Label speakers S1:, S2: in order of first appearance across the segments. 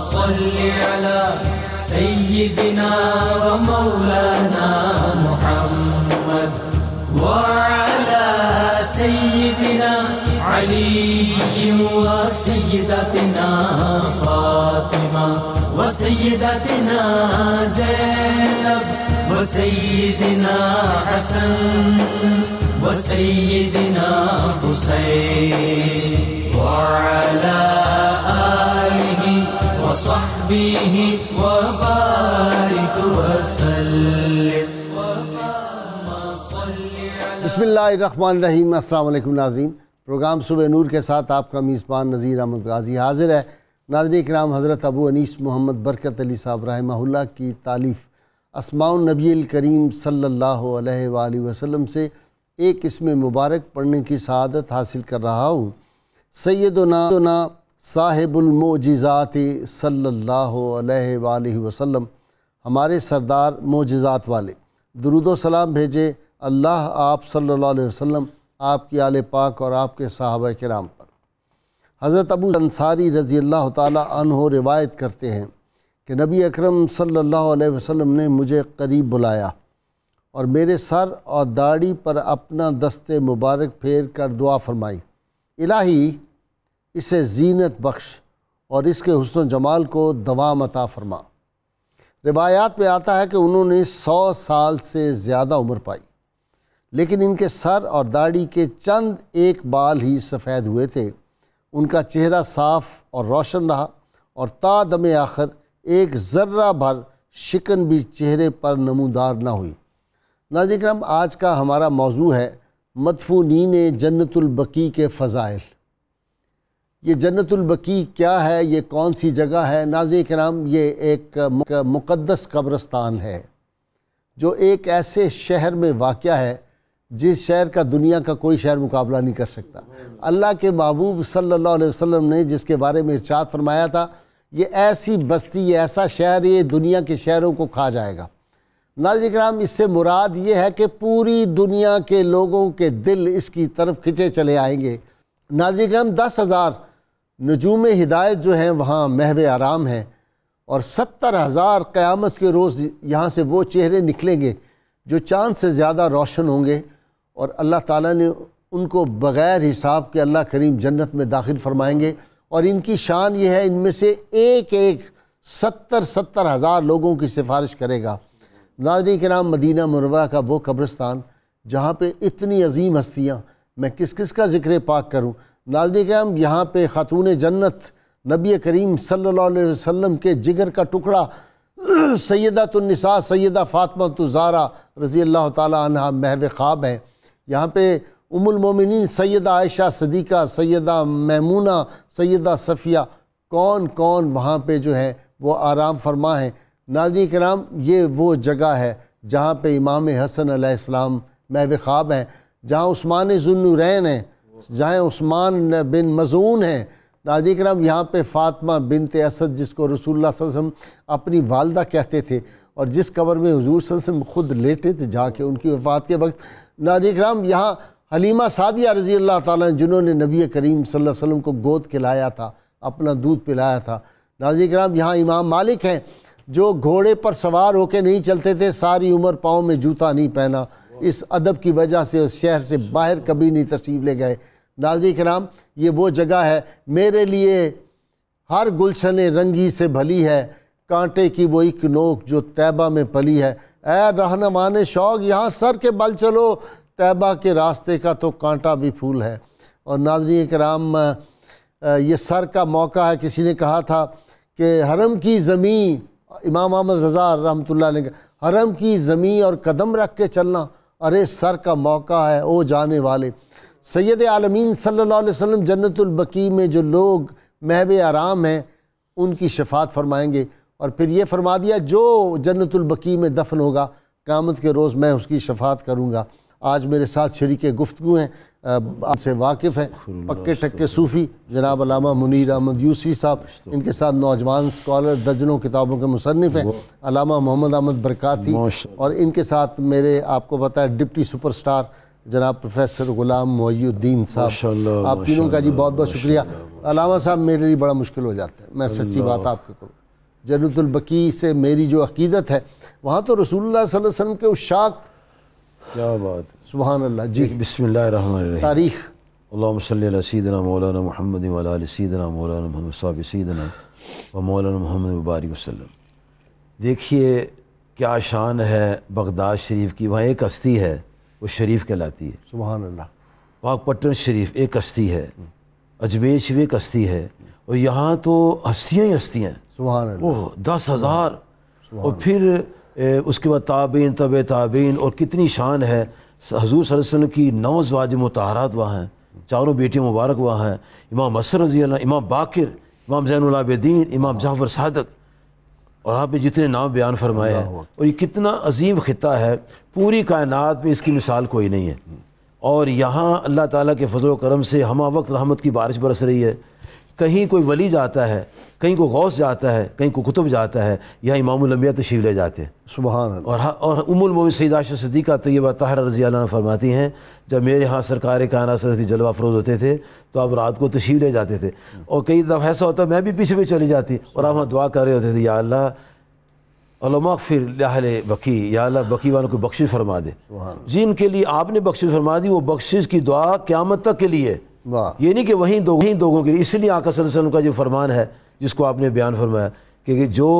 S1: صل على سيدنا ومولانا محمد وعلى سيدنا علي وسيدتنا فاطمة وسيدتنا زينب وسيدنا حسن وسيدنا حسين وعلى آله وصحبه وبارك وسلم.
S2: بسم اللہ الرحمن الرحیم. السلام علیکم ناظرین. پروگرام صبح نور کے ساتھ آپ کا میزبان نذیر احمد غازی حاضر ہے. ناظرین کرام، حضرت ابو انیس محمد برکت علی صاحب رحمہ اللہ کی تالیف اسماء النبی الکریم صلی اللہ علیہ وآلہ وسلم سے ایک اسم مبارک پڑھنے کی سعادت حاصل کر رہا ہوں. سیدنا صاحب المعجزات صلی اللہ علیہ وآلہ وسلم، ہمارے سردار معجزات والے، درود و سلام بھیجے اللہ آپ صلی اللہ علیہ وسلم، آپ کی آل پاک اور آپ کے صحابہ کرام پر. حضرت ابو انصاری رضی اللہ تعالی عنہ روایت کرتے ہیں کہ نبی اکرم صلی اللہ علیہ وسلم نے مجھے قریب بلایا اور میرے سر اور داڑھی پر اپنا دست مبارک پھیر کر دعا فرمائی، الہی اسے زینت بخش اور اس کے حسن و جمال کو دوام عطا فرما. روایات میں آتا ہے کہ انہوں نے 100 سال سے زیادہ عمر پائی، لیکن ان کے سر اور داڑھی کے چند ایک بال ہی سفید ہوئے تھے. ان کا چہرہ صاف اور روشن رہا اور تا دم آخر ایک ذرہ بھر شکن بھی چہرے پر نمودار نہ ہوئی. ناظرین کرام، آج کا ہمارا موضوع ہے مدفونین جنت البقیع کے فضائل. یہ جنت البقیع کیا ہے، یہ کون سی جگہ ہے؟ ناظرین کرام، یہ ایک مقدس قبرستان ہے جو ایک ایسے شہر میں واقع ہے جس شہر کا دنیا کا کوئی شہر مقابلہ نہیں کر سکتا. اللہ کے محبوب صلی اللہ علیہ وسلم نے جس کے بارے میں ارشاد فرمایا تھا، یہ ایسی بستی، یہ ایسا شہر، یہ دنیا کے شہروں کو کھا جائے گا. ناظرین کرام، اس سے مراد یہ ہے کہ پوری دنیا کے لوگوں کے دل اس کی طرف کھنچے چلے آئیں گے. ناظرین کرام، 10,000 نجوم ہدایت جو ہیں وہاں محو آرام ہیں، اور 70,000 قیامت کے روز یہاں سے وہ چہرے نکلیں گے جو چاند سے زیادہ روشن ہوں گے، اور اللہ تعالیٰ نے ان کو بغیر حساب کے اللہ کریم جنت میں داخل فرمائیں گے. اور ان کی شان یہ ہے، ان میں سے ایک 70,000 لوگوں کی سفارش کرے گا. ناظرین کرام، مدینہ منورہ کا وہ قبرستان جہاں پہ اتنی عظیم ہستیاں، میں کس کس کا ذکر پاک کروں. ناظرین کرام، یہاں پہ خاتون جنت نبی کریم صلی اللہ علیہ وسلم کے جگر کا ٹکڑا سیدۃ النساء سیدہ فاطمہ الزہرا رضی اللہ تعالی عنہ محو خواب ہیں. یہاں پہ ام المومنین سیدہ عائشہ صدیقہ، سیدہ میمونہ، سیدہ صفیہ، کون کون وہاں پہ جو ہے وہ آرام فرما ہیں. ناظرین کرام، یہ وہ جگہ ہے جہاں پہ امام حسن علیہ السلام محو خواب ہیں، جہاں عثمان ذو النورین ہیں، جہاں عثمان بن مظعون ہیں. ناظرین کرام، یہاں پہ فاطمہ بنت اسد، جس کو رسول اللہ صلی اللہ علیہ وسلم اپنی والدہ کہتے تھے، اور جس قبر میں حضور صلی اللہ علیہ وسلم خود لیٹے تھے جا کے ان کی وفات کے وقت. ناظرین کرام، یہاں حلیمہ سعدیہ رضی اللہ تعالیٰ جنہوں نے نبی کریم صلی اللہ علیہ وسلم کو گود کھلایا تھا، اپنا دودھ پلایا تھا. ناظرین کرام، یہاں امام مالک ہیں جو گھوڑے پر سوار ہو کے نہیں چلتے تھے، ساری عمر پاؤں میں جوتا نہیں پہنا، اس ادب کی وجہ سے اس شہر سے باہر کبھی نہیں تشریف لے گئے. ناظرین کرام، یہ وہ جگہ ہے، میرے لیے ہر گلشن رنگی سے بھلی ہے، کانٹے کی وہ ایک نوک جو طیبہ میں پلی ہے. اے رہنمان شوق، یہاں سر کے بل چلو، طیبہ کے راستے کا تو کانٹا بھی پھول ہے. اور ناظرین کرام، یہ سر کا موقع ہے. کسی نے کہا تھا کہ حرم کی زمین، امام احمد رضا رحمۃ اللہ علیہ، حرم کی زمین اور قدم رکھ کے چلنا، ارے سر کا موقع ہے او جانے والے. سید عالمین صلی اللہ علیہ وسلم جنت البقیع میں جو لوگ محو آرام ہیں ان کی شفاعت فرمائیں گے. اور پھر یہ فرما دیا، جو جنت البقیع میں دفن ہوگا قیامت کے روز میں اس کی شفاعت کروں گا. آج میرے ساتھ شریک گفتگو ہیں، آپ سے واقف ہیں، پکے ٹکے صوفی جناب علامہ منیر احمد یوسفی صاحب، ان کے ساتھ نوجوان اسکالر، درجنوں کتابوں کے مصنف ہیں علامہ محمد احمد برکاتی، اور ان کے ساتھ میرے آپ کو پتہ ہے ڈپٹی سپر سٹار جناب پروفیسر غلام محی الدین صاحب. آپ تینوں کا جی بہت بہت شکریہ. علامہ صاحب میرے لیے بڑا مشکل ہو جاتا ہے، میں سچی بات آپ کو کروں، جنت البقیع سے میری جو عقیدت ہے وہاں تو رسول اللہ صلی اللہ علیہ وسلم کے عشاق،
S3: کیا بات ہے،
S2: سبحان اللہ. جی
S3: بسم اللہ الرحمن الرحیم.
S2: تاریخ.
S3: اللہم صلی علی سیدنا مولانا محمد وعلی آل سیدنا مولانا محمد صاحب سیدنا و مولانا محمد مبارک وسلم. دیکھیے کیا شان ہے بغداد شریف کی. وہاں ایک ہستی ہے وہ شریف کہلاتی ہے.
S2: سبحان اللہ.
S3: پاک پٹن شریف ایک ہستی ہے، اجمیر شریف ایک ہستی ہے، اور یہاں تو ہستیاں ہی ہستیاں ہیں.
S2: سبحان اللہ.
S3: وہ 10,000 اور پھر اس کے بعد تابعین طب تابعین، اور کتنی شان ہے. حضور صلی اللہ علیہ وسلم کی 9 ازواج مطہرات وہاں ہیں، چاروں بیٹے مبارک وہاں ہیں. امام حسن رضی اللہ، امام باقر، امام زین العابدین، امام جعفر صادق، اور آپ نے جتنے نام بیان فرمائے ہیں. اور یہ کتنا عظیم خطہ ہے، پوری کائنات میں اس کی مثال کوئی نہیں ہے. اور یہاں اللہ تعالیٰ کے فضل و کرم سے ہمہ وقت رحمت کی بارش برس رہی ہے. کہیں کوئی ولی جاتا ہے، کہیں کوئی غوث جاتا ہے، کہیں کوئی قطب جاتا ہے، یہاں امام الانبیاء تشریف لے جاتے ہیں.
S2: سبحان اللہ.
S3: اور ام المومنین سیدہ عائشہ صدیقہ طیبہ طاہرہ رضی اللہ عنہ فرماتی ہیں جب میرے ہاں سرکار کائنات کی جلوہ افروز ہوتے تھے تو آپ رات کو تشریف لے جاتے تھے، اور کئی دفعہ ایسا ہوتا میں بھی پیچھے چلی جاتی اور آپ وہاں دعا کر رہے ہوتے تھے، یا اللہ اللہم اغفر لأہل بقیع، یا اللہ بقیع والوں کو بخشش فرما دے. جن کے لیے آپ نے بخشش فرما دی وہ بخشش کی دعا قیامت تک کے لیے، یہ نہیں کہ وہیں لوگوں کے لیے. اس لیے آقا صلی اللہ علیہ وسلم کا جو فرمان ہے جس کو آپ نے بیان فرمایا کہ جو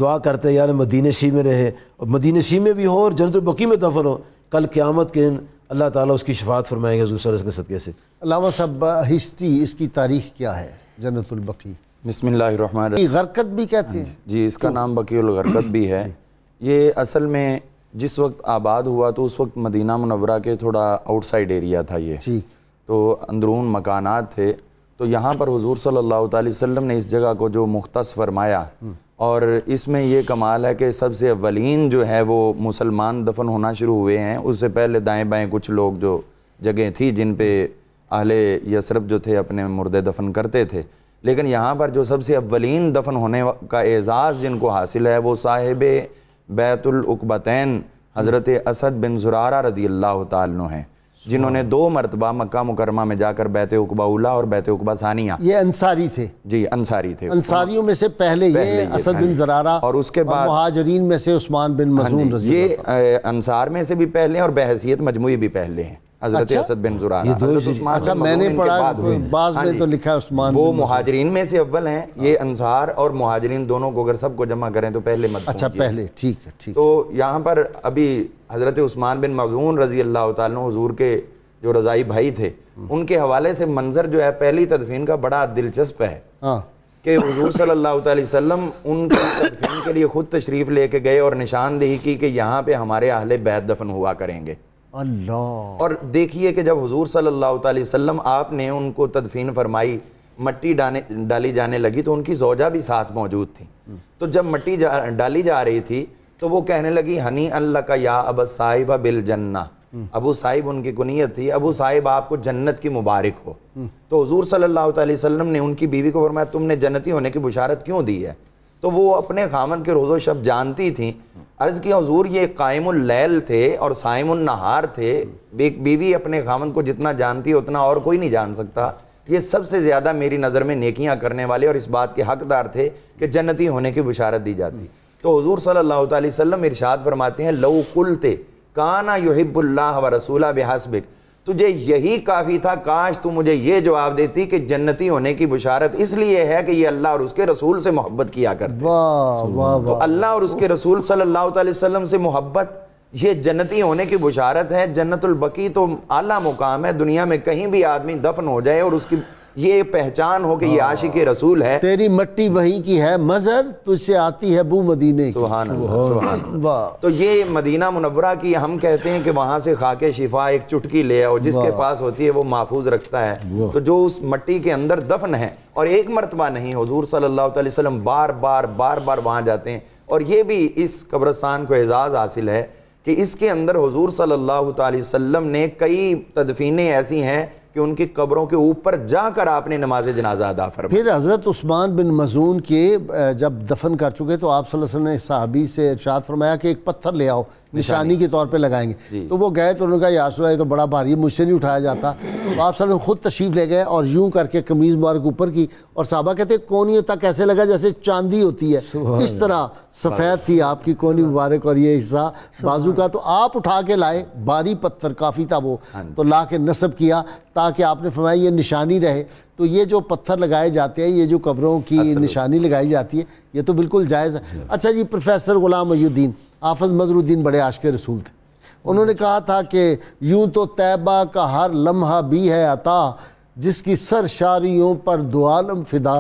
S3: دعا کرتے یا مدینہ شریف میں رہے، اور مدینہ شریف میں بھی ہو اور جنت البقیع میں دفن ہو، کل قیامت کے دن اللہ تعالیٰ اس کی شفاعت فرمائے گا حضور صلی اللہ علیہ وسلم کے صدقے سے.
S2: علامہ صاحب ہسٹری، اس کی تاریخ کیا ہے جنت البقیع؟
S4: بسم اللہ الرحمن الرحیم.
S2: غرقت بھی کہتے ہیں
S4: جی، اس کا نام بقیع الغرقد بھی ہے. یہ اصل میں جس وقت آباد ہوا تو اس وقت مدینہ منورہ کے تھوڑا آؤٹ سائڈ ایریا تھا یہ،
S2: ٹھیک،
S4: تو اندرون مکانات تھے. تو یہاں پر حضور صلی اللہ تعالی وسلم نے اس جگہ کو جو مختص فرمایا، اور اس میں یہ کمال ہے کہ سب سے اولین جو ہے وہ مسلمان دفن ہونا شروع ہوئے ہیں. اس سے پہلے دائیں بائیں کچھ لوگ جو جگہیں تھی جن پہ اہل یثرب جو تھے اپنے مردے دفن کرتے تھے، لیکن یہاں پر جو سب سے اولین دفن ہونے کا اعزاز جن کو حاصل ہے وہ صاحب بیت العقبتین حضرت اسد بن زرارہ رضی اللہ تعالیٰ عنہ ہیں، جنہوں نے 2 مرتبہ مکہ مکرمہ میں جا کر بیت عقبہ اولیٰ اور بیت عقبہ ثانیہ.
S2: یہ انصاری تھے؟
S4: جی انصاری تھے.
S2: انصاریوں میں سے پہلے یہ اسد بن زرارہ،
S4: اور اس کے بعد
S2: مہاجرین میں سے عثمان بن مظعون رضی اللہ.
S4: یہ انصار میں سے بھی پہلے اور بحیثیت مجموعی بھی پہلے ہیں حضرت اسد بن زرارہ.
S2: اچھا، میں نے پڑھا بعض میں تو لکھا ہے عثمان،
S4: وہ مہاجرین میں سے اول ہیں. یہ انصار اور مہاجرین دونوں کو اگر سب کو جمع کریں تو پہلے مدفون.
S2: اچھا پہلے، ٹھیک ہے ٹھیک.
S4: تو یہاں پر ابھی حضرت عثمان بن مظعون رضی اللہ تعالیٰ عنہ حضور کے جو رضائی بھائی تھے، ان کے حوالے سے منظر جو ہے پہلی تدفین کا بڑا دلچسپ ہے کہ حضور صلی اللہ علیہ وسلم ان کی تدفین کے لیے خود تشریف لے کے گئے اور نشاندہی کی کہ یہاں پہ ہمارے اہل بیت دفن ہوا کریں گے.
S2: اللہ.
S4: اور دیکھیے کہ جب حضور صلی اللہ علیہ وسلم آپ نے ان کو تدفین فرمائی، مٹی ڈالی جانے لگی تو ان کی زوجہ بھی ساتھ موجود تھی. تو جب مٹی ڈالی جا رہی تھی تو وہ کہنے لگی ہنی اللہ کا یا ابا صاحبہ بالجنہ. ابو صاحب ان کی کنیت تھی، ابو صاحب آپ کو جنت کی مبارک ہو. تو حضور صلی اللہ علیہ وسلم نے ان کی بیوی کو فرمایا تم نے جنتی ہونے کی بشارت کیوں دی ہے؟ تو وہ اپنے خاوند کے روز و شب جانتی تھیں. عرض کیا حضور یہ قائم اللیل تھے اور صائم النہار تھے. ایک بیوی اپنے خاوند کو جتنا جانتی ہے اتنا اور کوئی نہیں جان سکتا. یہ سب سے زیادہ میری نظر میں نیکیاں کرنے والے اور اس بات کے حقدار تھے کہ جنتی ہونے کی بشارت دی جاتی. تو حضور صلی اللہ علیہ وسلم ارشاد فرماتے ہیں لو قلت کانا یحب اللہ و رسولہ بحسبک، تجھے یہی کافی تھا کاش تو مجھے یہ جواب دیتی کہ جنتی ہونے کی بشارت اس لیے ہے کہ یہ اللہ اور اس کے رسول سے محبت کیا کرتے. تو اللہ اور اس کے رسول صلی اللہ علیہ وسلم سے محبت یہ جنتی ہونے کی بشارت ہے. جنت البقیع تو اعلیٰ مقام ہے، دنیا میں کہیں بھی آدمی دفن ہو جائے اور اس کی یہ پہچان ہو کہ یہ عاشق رسول ہے.
S2: تیری مٹی وہیں کی ہے مظہر، تجھ سے آتی ہے بو مدینے کی.
S4: سبحان اللہ سبحان اللہ. تو یہ مدینہ منورہ کی ہم کہتے ہیں کہ وہاں سے خاک شفا ایک چٹکی لے آؤ، جس کے پاس ہوتی ہے وہ محفوظ رکھتا ہے. تو جو اس مٹی کے اندر دفن ہے، اور ایک مرتبہ نہیں، حضور صلی اللہ علیہ وسلم بار بار وہاں جاتے ہیں. اور یہ بھی اس قبرستان کو اعزاز حاصل ہے کہ اس کے اندر حضور صلی اللہ علیہ وسلم نے کئی تدفینیں ایسی ہیں کہ ان کی قبروں کے اوپر جا کر آپ نے نماز جنازہ ادا فرمائی.
S2: پھر حضرت عثمان بن مظعون کے جب دفن کر چکے تو آپ صلی اللہ علیہ وسلم نے صحابی سے ارشاد فرمایا کہ ایک پتھر لے آؤ نشانی کے طور پہ لگائیں گے. تو وہ گئے تو انہوں نے کہا یا رسول اللہ یہ تو بڑا بھاری ہے, مجھ سے نہیں اٹھایا جاتا. تو آپ صلی اللہ علیہ وسلم خود تشریف لے گئے اور یوں کر کے قمیض مبارک اوپر کی, اور صحابہ کہتے ہیں کونیوں تک ایسے لگا جیسے چاندی ہوتی ہے, اس طرح سفید تھی آپ کی کونی مبارک اور یہ حصہ بازو کا. تو آپ اٹھا کے لائے, بھاری پتھر کافی تھا وہ, تو لا کے نصب کیا تاکہ آپ نے فرمایا یہ نشانی رہے. تو یہ جو پتھر لگائے جاتے ہیں, یہ جو قبروں کی نشانی لگائی جاتی ہے, یہ تو بالکل جائز ہے. اچھا جی, پروفیسر غلام محی الدین حافظ مظہر الدین بڑے عاشق رسول تھے. انہوں نے کہا تھا کہ یوں تو طیبہ کا ہر لمحہ بھی ہے عطا, جس کی سرشاریوں پر دو عالم فدا,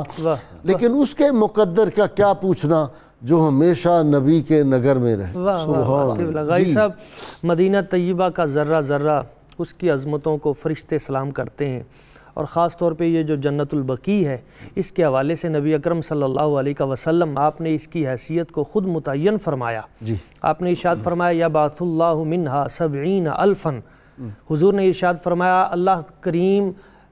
S2: لیکن اس کے مقدر کا کیا پوچھنا جو ہمیشہ نبی کے نگر میں رہے.
S5: غازی صاحب, مدینہ طیبہ کا ذرہ ذرہ اس کی عظمتوں کو فرشتے سلام کرتے ہیں, اور خاص طور پہ یہ جو جنت البقیع ہے, اس کے حوالے سے نبی اکرم صلی اللہ علیہ وسلم آپ نے اس کی حیثیت کو خود متعین فرمایا. آپ نے ارشاد فرمایا یبعث اللہ منہا 70,000. حضور نے ارشاد فرمایا اللہ کریم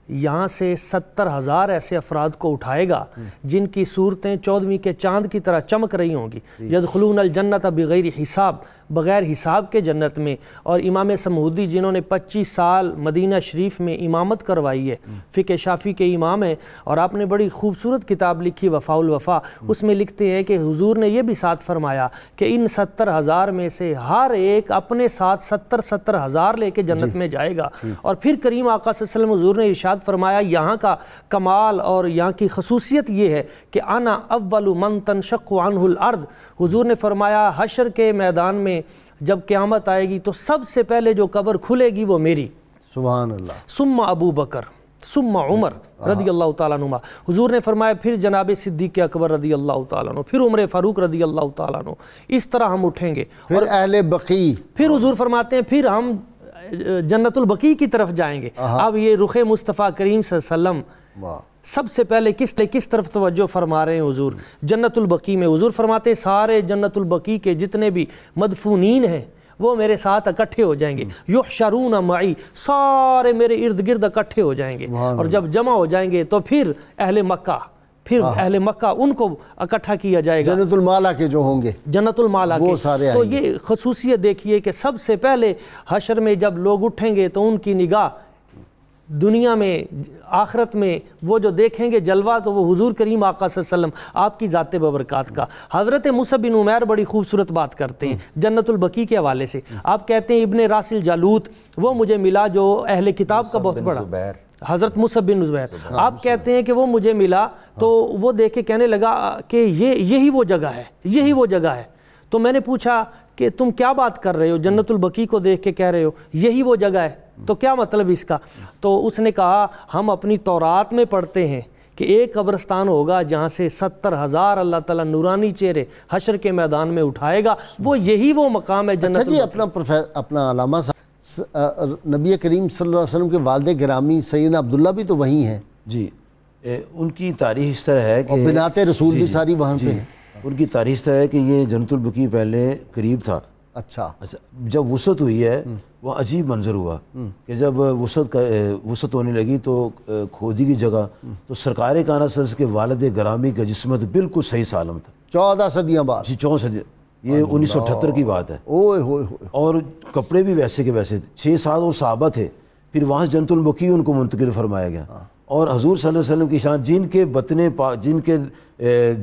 S5: یہاں سے 70,000 ایسے افراد کو اٹھائے گا جن کی صورتیں 14ویں کے چاند کی طرح چمک رہی ہوں گی. یدخلون الجنت بغیر حساب, بغیر حساب کے جنت میں. اور امام سمودی جنہوں نے 25 سال مدینہ شریف میں امامت کروائی ہے, فقہ شافعی کے امام ہیں, اور آپ نے بڑی خوبصورت کتاب لکھی وفاء الوفا, اس میں لکھتے ہیں کہ حضور نے یہ بھی ساتھ فرمایا کہ ان 70,000 میں سے ہر ایک اپنے ساتھ 70,000 لے کے جنت میں جائے گا. اور پھر کریم آقا صلی اللہ علیہ وسلم حضور نے ارشاد فرمایا یہاں کا کمال اور یہاں کی خصوصیت یہ ہے کہ انا اول من تنشق عنہ الارض. حضور نے فرمایا حشر کے میدان میں جب قیامت آئے گی تو سب سے پہلے جو قبر کھلے گی وہ میری,
S2: سبحان اللہ,
S5: ثم ابو بکر ثم عمر رضی اللہ تعالیٰ عنہ. حضور نے فرمایا پھر جناب صدیق اکبر رضی اللہ تعالیٰ عنہ, پھر عمر فاروق رضی اللہ تعالیٰ عنہ. اس طرح ہم اٹھیں گے,
S2: پھر اہل بقیع,
S5: پھر حضور فرماتے ہیں پھر ہم جنت البقیع کی طرف جائیں گے. اب یہ رخ مصطفیٰ کریم صلی اللہ علیہ وسلم سب سے پہلے کس طرف توجہ فرما رہے ہیں حضور؟ جنت البقیع میں. حضور فرماتے ہیں سارے جنت البقیع کے جتنے بھی مدفونین ہیں وہ میرے ساتھ اکٹھے ہو جائیں گے. یحشرون معی, سارے میرے ارد گرد اکٹھے ہو جائیں گے, اور جب جمع ہو جائیں گے تو پھر اہل مکہ ان کو اکٹھا کیا جائے گا,
S2: جنت المالا کے جو ہوں گے,
S5: جنت المالا کے. تو یہ خصوصیت دیکھیے کہ سب سے پہلے حشر میں جب لوگ اٹھیں گے تو ان کی نگاہ دنیا میں آخرت میں وہ جو دیکھیں گے جلوہ تو وہ حضور کریم آقا صلی اللہ علیہ وسلم آپ کی ذات ببرکات کا. حضرت مصعب بن عمیر بڑی خوبصورت بات کرتے ہیں جنت البقیع کے حوالے سے. آپ کہتے ہیں ابن راسل جالوت وہ مجھے ملا جو اہل کتاب کا بہت بڑا, حضرت مصعب بن زبیر, آپ کہتے ہیں کہ وہ مجھے ملا تو وہ دیکھ کے کہنے لگا کہ یہی وہ جگہ ہے, یہی وہ جگہ ہے. تو میں نے پوچھا کہ تم کیا بات کر رہے ہو, جنت البقیع کو دیکھ کے کہہ رہے ہو یہی وہ جگہ ہے, تو کیا مطلب اس کا؟ تو اس نے کہا ہم اپنی تورات میں پڑھتے ہیں کہ ایک قبرستان ہوگا جہاں سے 70,000 اللہ تعالیٰ نورانی چہرے حشر کے میدان میں اٹھائے گا, وہ مقام ہے جنت.
S2: اچھا جی, اپنا علامہ صاحب, نبی کریم صلی اللہ علیہ وسلم کے والد گرامی سیدنا عبداللہ بھی تو وہیں ہیں.
S3: جی, ان کی تاریخ اس طرح ہے کہ
S2: بنات رسول بھی ساری وہاں پہ ہیں.
S3: ان کی تاریخ اس طرح ہے کہ یہ جنت البقیع پہلے قریب تھا.
S2: اچھا,
S3: جب وسعت ہوئی ہے وہ عجیب منظر ہوا کہ جب وسعت ہونے لگی تو کھودی کی جگہ تو سرکار کائنات صلی اللہ علیہ وسلم کے والد گرامی کا جسم بالکل صحیح سالم تھا.
S2: 14 صدیاں بعد.
S3: جی 14 صدی, یہ 1978 کی بات ہے. اور کپڑے بھی ویسے کے ویسے تھے. 6 سال اور صحابہ تھے. پھر وہاں جنت البقیع ان کو منتقل فرمایا گیا. اور حضور صلی اللہ علیہ وسلم کی شان جن کے بطن پاک, جن کے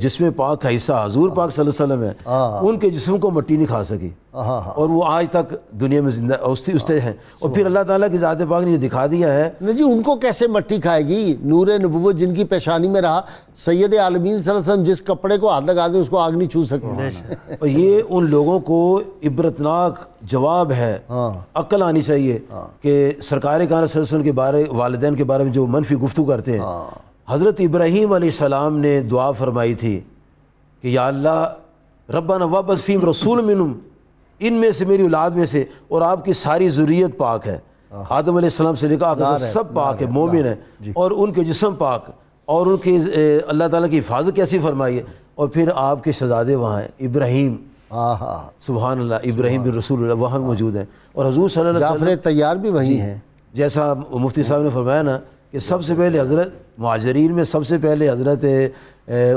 S3: جسم پاک کا حصہ حضور پاک صلی اللہ علیہ وسلم ہے, ان کے جسم کو مٹی نہیں کھا سکی, اور وہ آج تک دنیا میں زندہ استے ہیں. اور پھر اللہ تعالیٰ کی ذات پاک نے یہ دکھا دیا ہے.
S2: نہیں جی, ان کو کیسے مٹی کھائے گی؟ نور نبوت جن کی پیشانی میں رہا, سید عالمین صلی اللہ علیہ وسلم جس کپڑے کو ہاتھ لگا دیں اس کو آگ نہیں چھو سکتی.
S3: اور یہ ان لوگوں کو عبرتناک جواب ہے, عقل آنی چاہیے کہ سرکار کائنات صلی اللہ علیہ وسلم کے بارے, والدین کے بارے میں جو منفی گفتگو کرتے ہیں. حضرت ابراہیم علیہ السلام نے دعا فرمائی تھی کہ یا اللہ ربنا وابعث فیہم رسول منہم, ان میں سے میری اولاد میں سے, اور آپ کی ساری ذریت پاک ہے, آدم علیہ السلام سے لے کر آخر سب پاک ہے, مومن ہے, اور ان کے جسم پاک, اور ان کے اللہ تعالیٰ کی حفاظت کیسی فرمائی ہے. اور پھر آپ کے شہزادے وہاں ہیں ابراہیم, سبحان اللہ, ابراہیم بن رسول اللہ وہاں موجود ہیں. اور حضور صلی اللہ علیہ وسلم
S2: جعفر تیار بھی وہیں ہیں.
S3: جیسا مفتی صاحب نے فرمایا نا کہ سب سے پہلے حضرت مہاجرین میں سب سے پہلے حضرت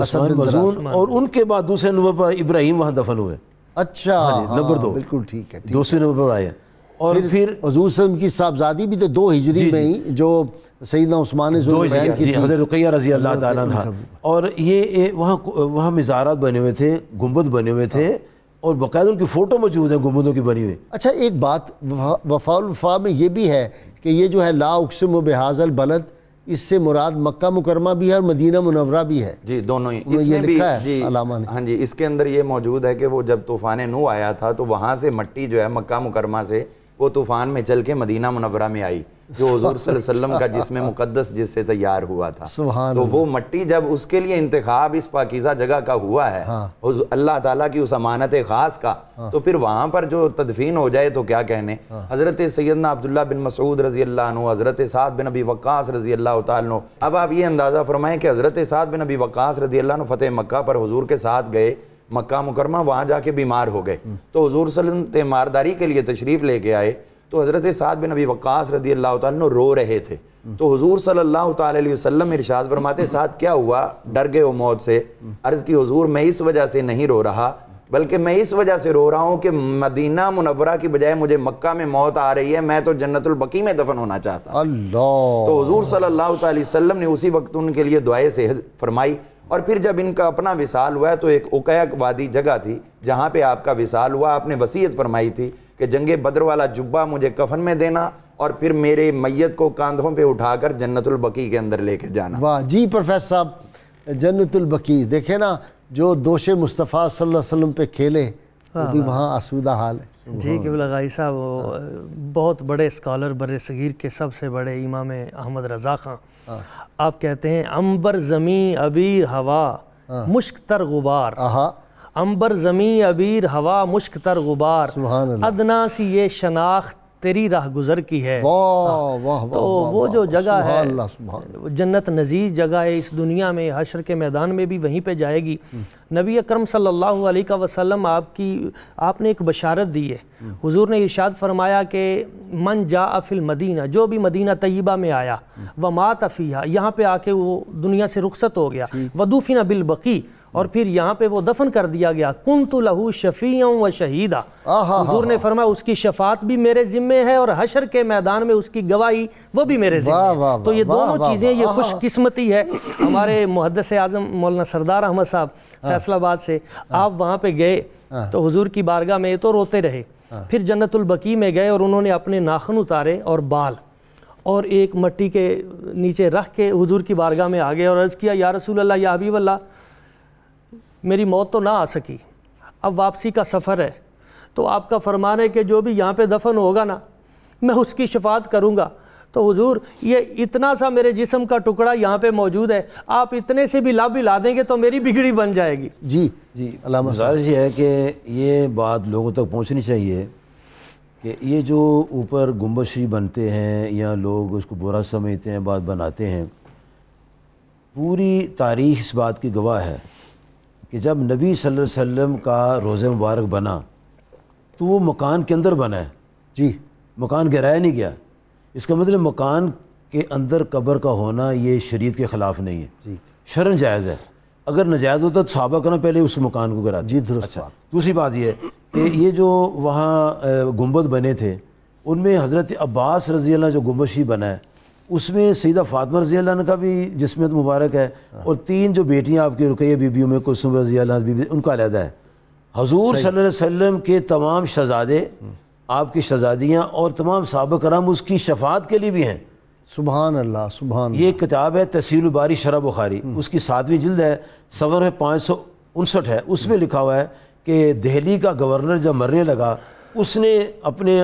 S3: عثمان مظعون, اور ان کے بعد دوسرے نمبر پر ابراہیم وہاں دفن ہوئے.
S2: اچھا
S3: نمبر 2
S2: بالکل ٹھیک ہے.
S3: دوسرے نمبر پر آئے ہیں. اور پھر
S2: حضور صلی اللہ علیہ وسلم کی صاحبزادی بھی تو 2 ہجری میں ہی جو سیدنا عثمان ذوالنورین کی
S3: جی حضرت رقیہ رضی اللہ تعالیٰ عنہ. اور یہ وہاں مزارات بنے ہوئے تھے, گنبد بنے ہوئے تھے, اور باقاعدہ ان کی فوٹو موجود ہیں گنبدوں کی بنی ہوئی.
S2: اچھا ایک بات وفاء الوفا میں یہ بھی ہے کہ یہ جو ہے لا اقسم بہذا البلد, اس سے مراد مکہ مکرمہ بھی ہے اور مدینہ منورہ بھی ہے.
S4: جی دونوں ہی.
S2: اس میں بھی علامہ نے.
S4: ہاں جی, اس کے اندر یہ موجود ہے کہ وہ جب طوفان نوح آیا تھا تو وہاں سے مٹی جو ہے مکہ مکرمہ سے وہ طوفان میں چل کے مدینہ منورہ میں آئی, جو حضور صلی اللہ علیہ وسلم کا جسم مقدس جس سے تیار ہوا تھا. تو وہ مٹی جب اس کے لیے انتخاب اس پاکیزہ جگہ کا ہوا ہے اللہ تعالیٰ کی اس امانت خاص کا, تو پھر وہاں پر جو تدفین ہو جائے تو کیا کہنے. حضرت سیدنا عبداللہ بن مسعود رضی اللہ عنہ, حضرت سعد بن ابی وقاص رضی اللہ تعالیٰ عنہ. اب آپ یہ اندازہ فرمائیں کہ حضرت سعد بن ابی وقاص رضی اللہ عنہ فتح مکہ پر حضور کے ساتھ گئے مکہ مکرمہ, وہاں جا کے بیمار ہو گئے. تو حضور صلی اللہ علیہ وسلم تیمارداری کے لیے تشریف لے کے آئے, تو حضرت سعد بن ابی وقاص رضی اللہ تعالیٰ عنہ رو رہے تھے. تو حضور صلی اللہ تعالیٰ علیہ وسلم ارشاد فرماتے, سعد کیا ہوا, ڈر گئے ہو موت سے؟ عرض کی حضور میں اس وجہ سے نہیں رو رہا, بلکہ میں اس وجہ سے رو رہا ہوں کہ مدینہ منورہ کی بجائے مجھے مکہ میں موت آ رہی ہے, میں تو جنت البقیع میں دفن ہونا چاہتا.
S2: اللہ.
S4: تو حضور صلی اللہ تعالیٰ علیہ وسلم نے اسی وقت ان کے لیے دعائے صحت فرمائی. اور پھر جب ان کا اپنا وصال ہوا ہے تو ایک اقیق وادی جگہ تھی جہاں پہ آپ کا وصال ہوا. آپ نے وصیت فرمائی تھی کہ جنگ بدر والا جبہ مجھے کفن میں دینا اور پھر میرے میت کو کاندھوں پہ اٹھا کر جنت البقیع کے اندر لے کے جانا. واہ
S2: جی پروفیسر صاحب, جنت البقیع دیکھیں نا, جو دوش مصطفیٰ صلی اللہ علیہ وسلم پہ کھیلے وہ بھی وہاں آسودہ حال ہے.
S5: جی قبلہ غائی صاحب بہت بڑے اسکالر بر صغیر کے سب سے بڑے امام احمد رضا خان, آپ کہتے ہیں عنبر زمیں عبیر ہوا مشک تر غبار, عنبر زمیں عبیر ہوا مشک تر غبار, ادنا سی یہ شناخت تیری راہ گزر کی ہے. تو وہ جو جگہ ہے جنت نظیر جگہ ہے اس دنیا میں, حشر کے میدان میں بھی وہیں پہ جائے گی. نبی اکرم صلی اللہ علیہ وسلم آپ نے ایک بشارت دی ہے. حضور نے ارشاد فرمایا کہ من جاء فی المدینہ, جو بھی مدینہ طیبہ میں آیا, ومات فیہا, یہاں پہ آ کے وہ دنیا سے رخصت ہو گیا, ودفن بالبقیع, اور پھر یہاں پہ وہ دفن کر دیا گیا, کنت لہو شفیعا و شہیدا. حضور نے فرمایا اس کی شفاعت بھی میرے ذمے ہے اور حشر کے میدان میں اس کی گواہی وہ بھی میرے ذمے ہے. تو یہ دونوں چیزیں, یہ خوش قسمتی ہے. ہمارے محدث اعظم مولانا سردار احمد صاحب فیصل آباد سے, آپ وہاں پہ گئے تو حضور کی بارگاہ میں تو روتے رہے. پھر جنت البقیع میں گئے اور انہوں نے اپنے ناخن اتارے اور بال اور ایک مٹی کے نیچے رکھ کے حضور کی بارگاہ میں آ گئے اور عرض کیا, یا رسول اللہ, یا حبیب اللہ, میری موت تو نہ آ سکی, اب واپسی کا سفر ہے, تو آپ کا فرمان ہے کہ جو بھی یہاں پہ دفن ہوگا نا میں اس کی شفاعت کروں گا. تو حضور یہ اتنا سا میرے جسم کا ٹکڑا یہاں پہ موجود ہے, آپ اتنے سے بھی لا بھی لا دیں گے تو میری بگڑی بن جائے گی.
S2: جی علامہ
S3: گزارش یہ ہے کہ یہ بات لوگوں تک پہنچنی چاہیے کہ یہ جو اوپر گنبد شریف بنتے ہیں یا لوگ اس کو برا سمجھتے ہیں, بات بناتے ہیں, پوری تاریخ اس بات کی گواہ ہے کہ جب نبی صلی اللہ علیہ وسلم کا روضہ مبارک بنا تو وہ مکان کے اندر بنا ہے.
S2: جی
S3: مکان گرایا نہیں گیا. اس کا مطلب مکان کے اندر قبر کا ہونا یہ شریعت کے خلاف نہیں ہے, شرعاً جائز ہے. اگر ناجائز ہوتا تو صحابہ کرنا پہلے اس مکان کو گراتے.
S2: جی درست.
S3: اچھا, دوسری بات یہ ہے کہ یہ جو وہاں گنبد بنے تھے ان میں حضرت عباس رضی اللہ جو گنبد شریف بنا ہے اس میں سیدہ فاطمہ رضی اللہ عنہ کا بھی جسمت مبارک ہے, اور 3 جو بیٹیاں آپ کی رقیہ بی بیوں میں کلثوم رضی اللہ عنہ ان کا علیحدہ ہے. حضور صلی اللہ علیہ وسلم کے تمام شہزادے, آپ کی شہزادیاں اور تمام صحابہ کرام اس کی شفاعت کے لیے بھی ہیں.
S2: سبحان اللہ سبحان اللہ.
S3: یہ کتاب ہے تحصیل الباری شرح بخاری, اس کی 7ویں جلد ہے, صفحہ ہے 559 ہے. اس میں لکھا ہوا ہے کہ دہلی کا گورنر جب مرنے لگا اس نے اپنے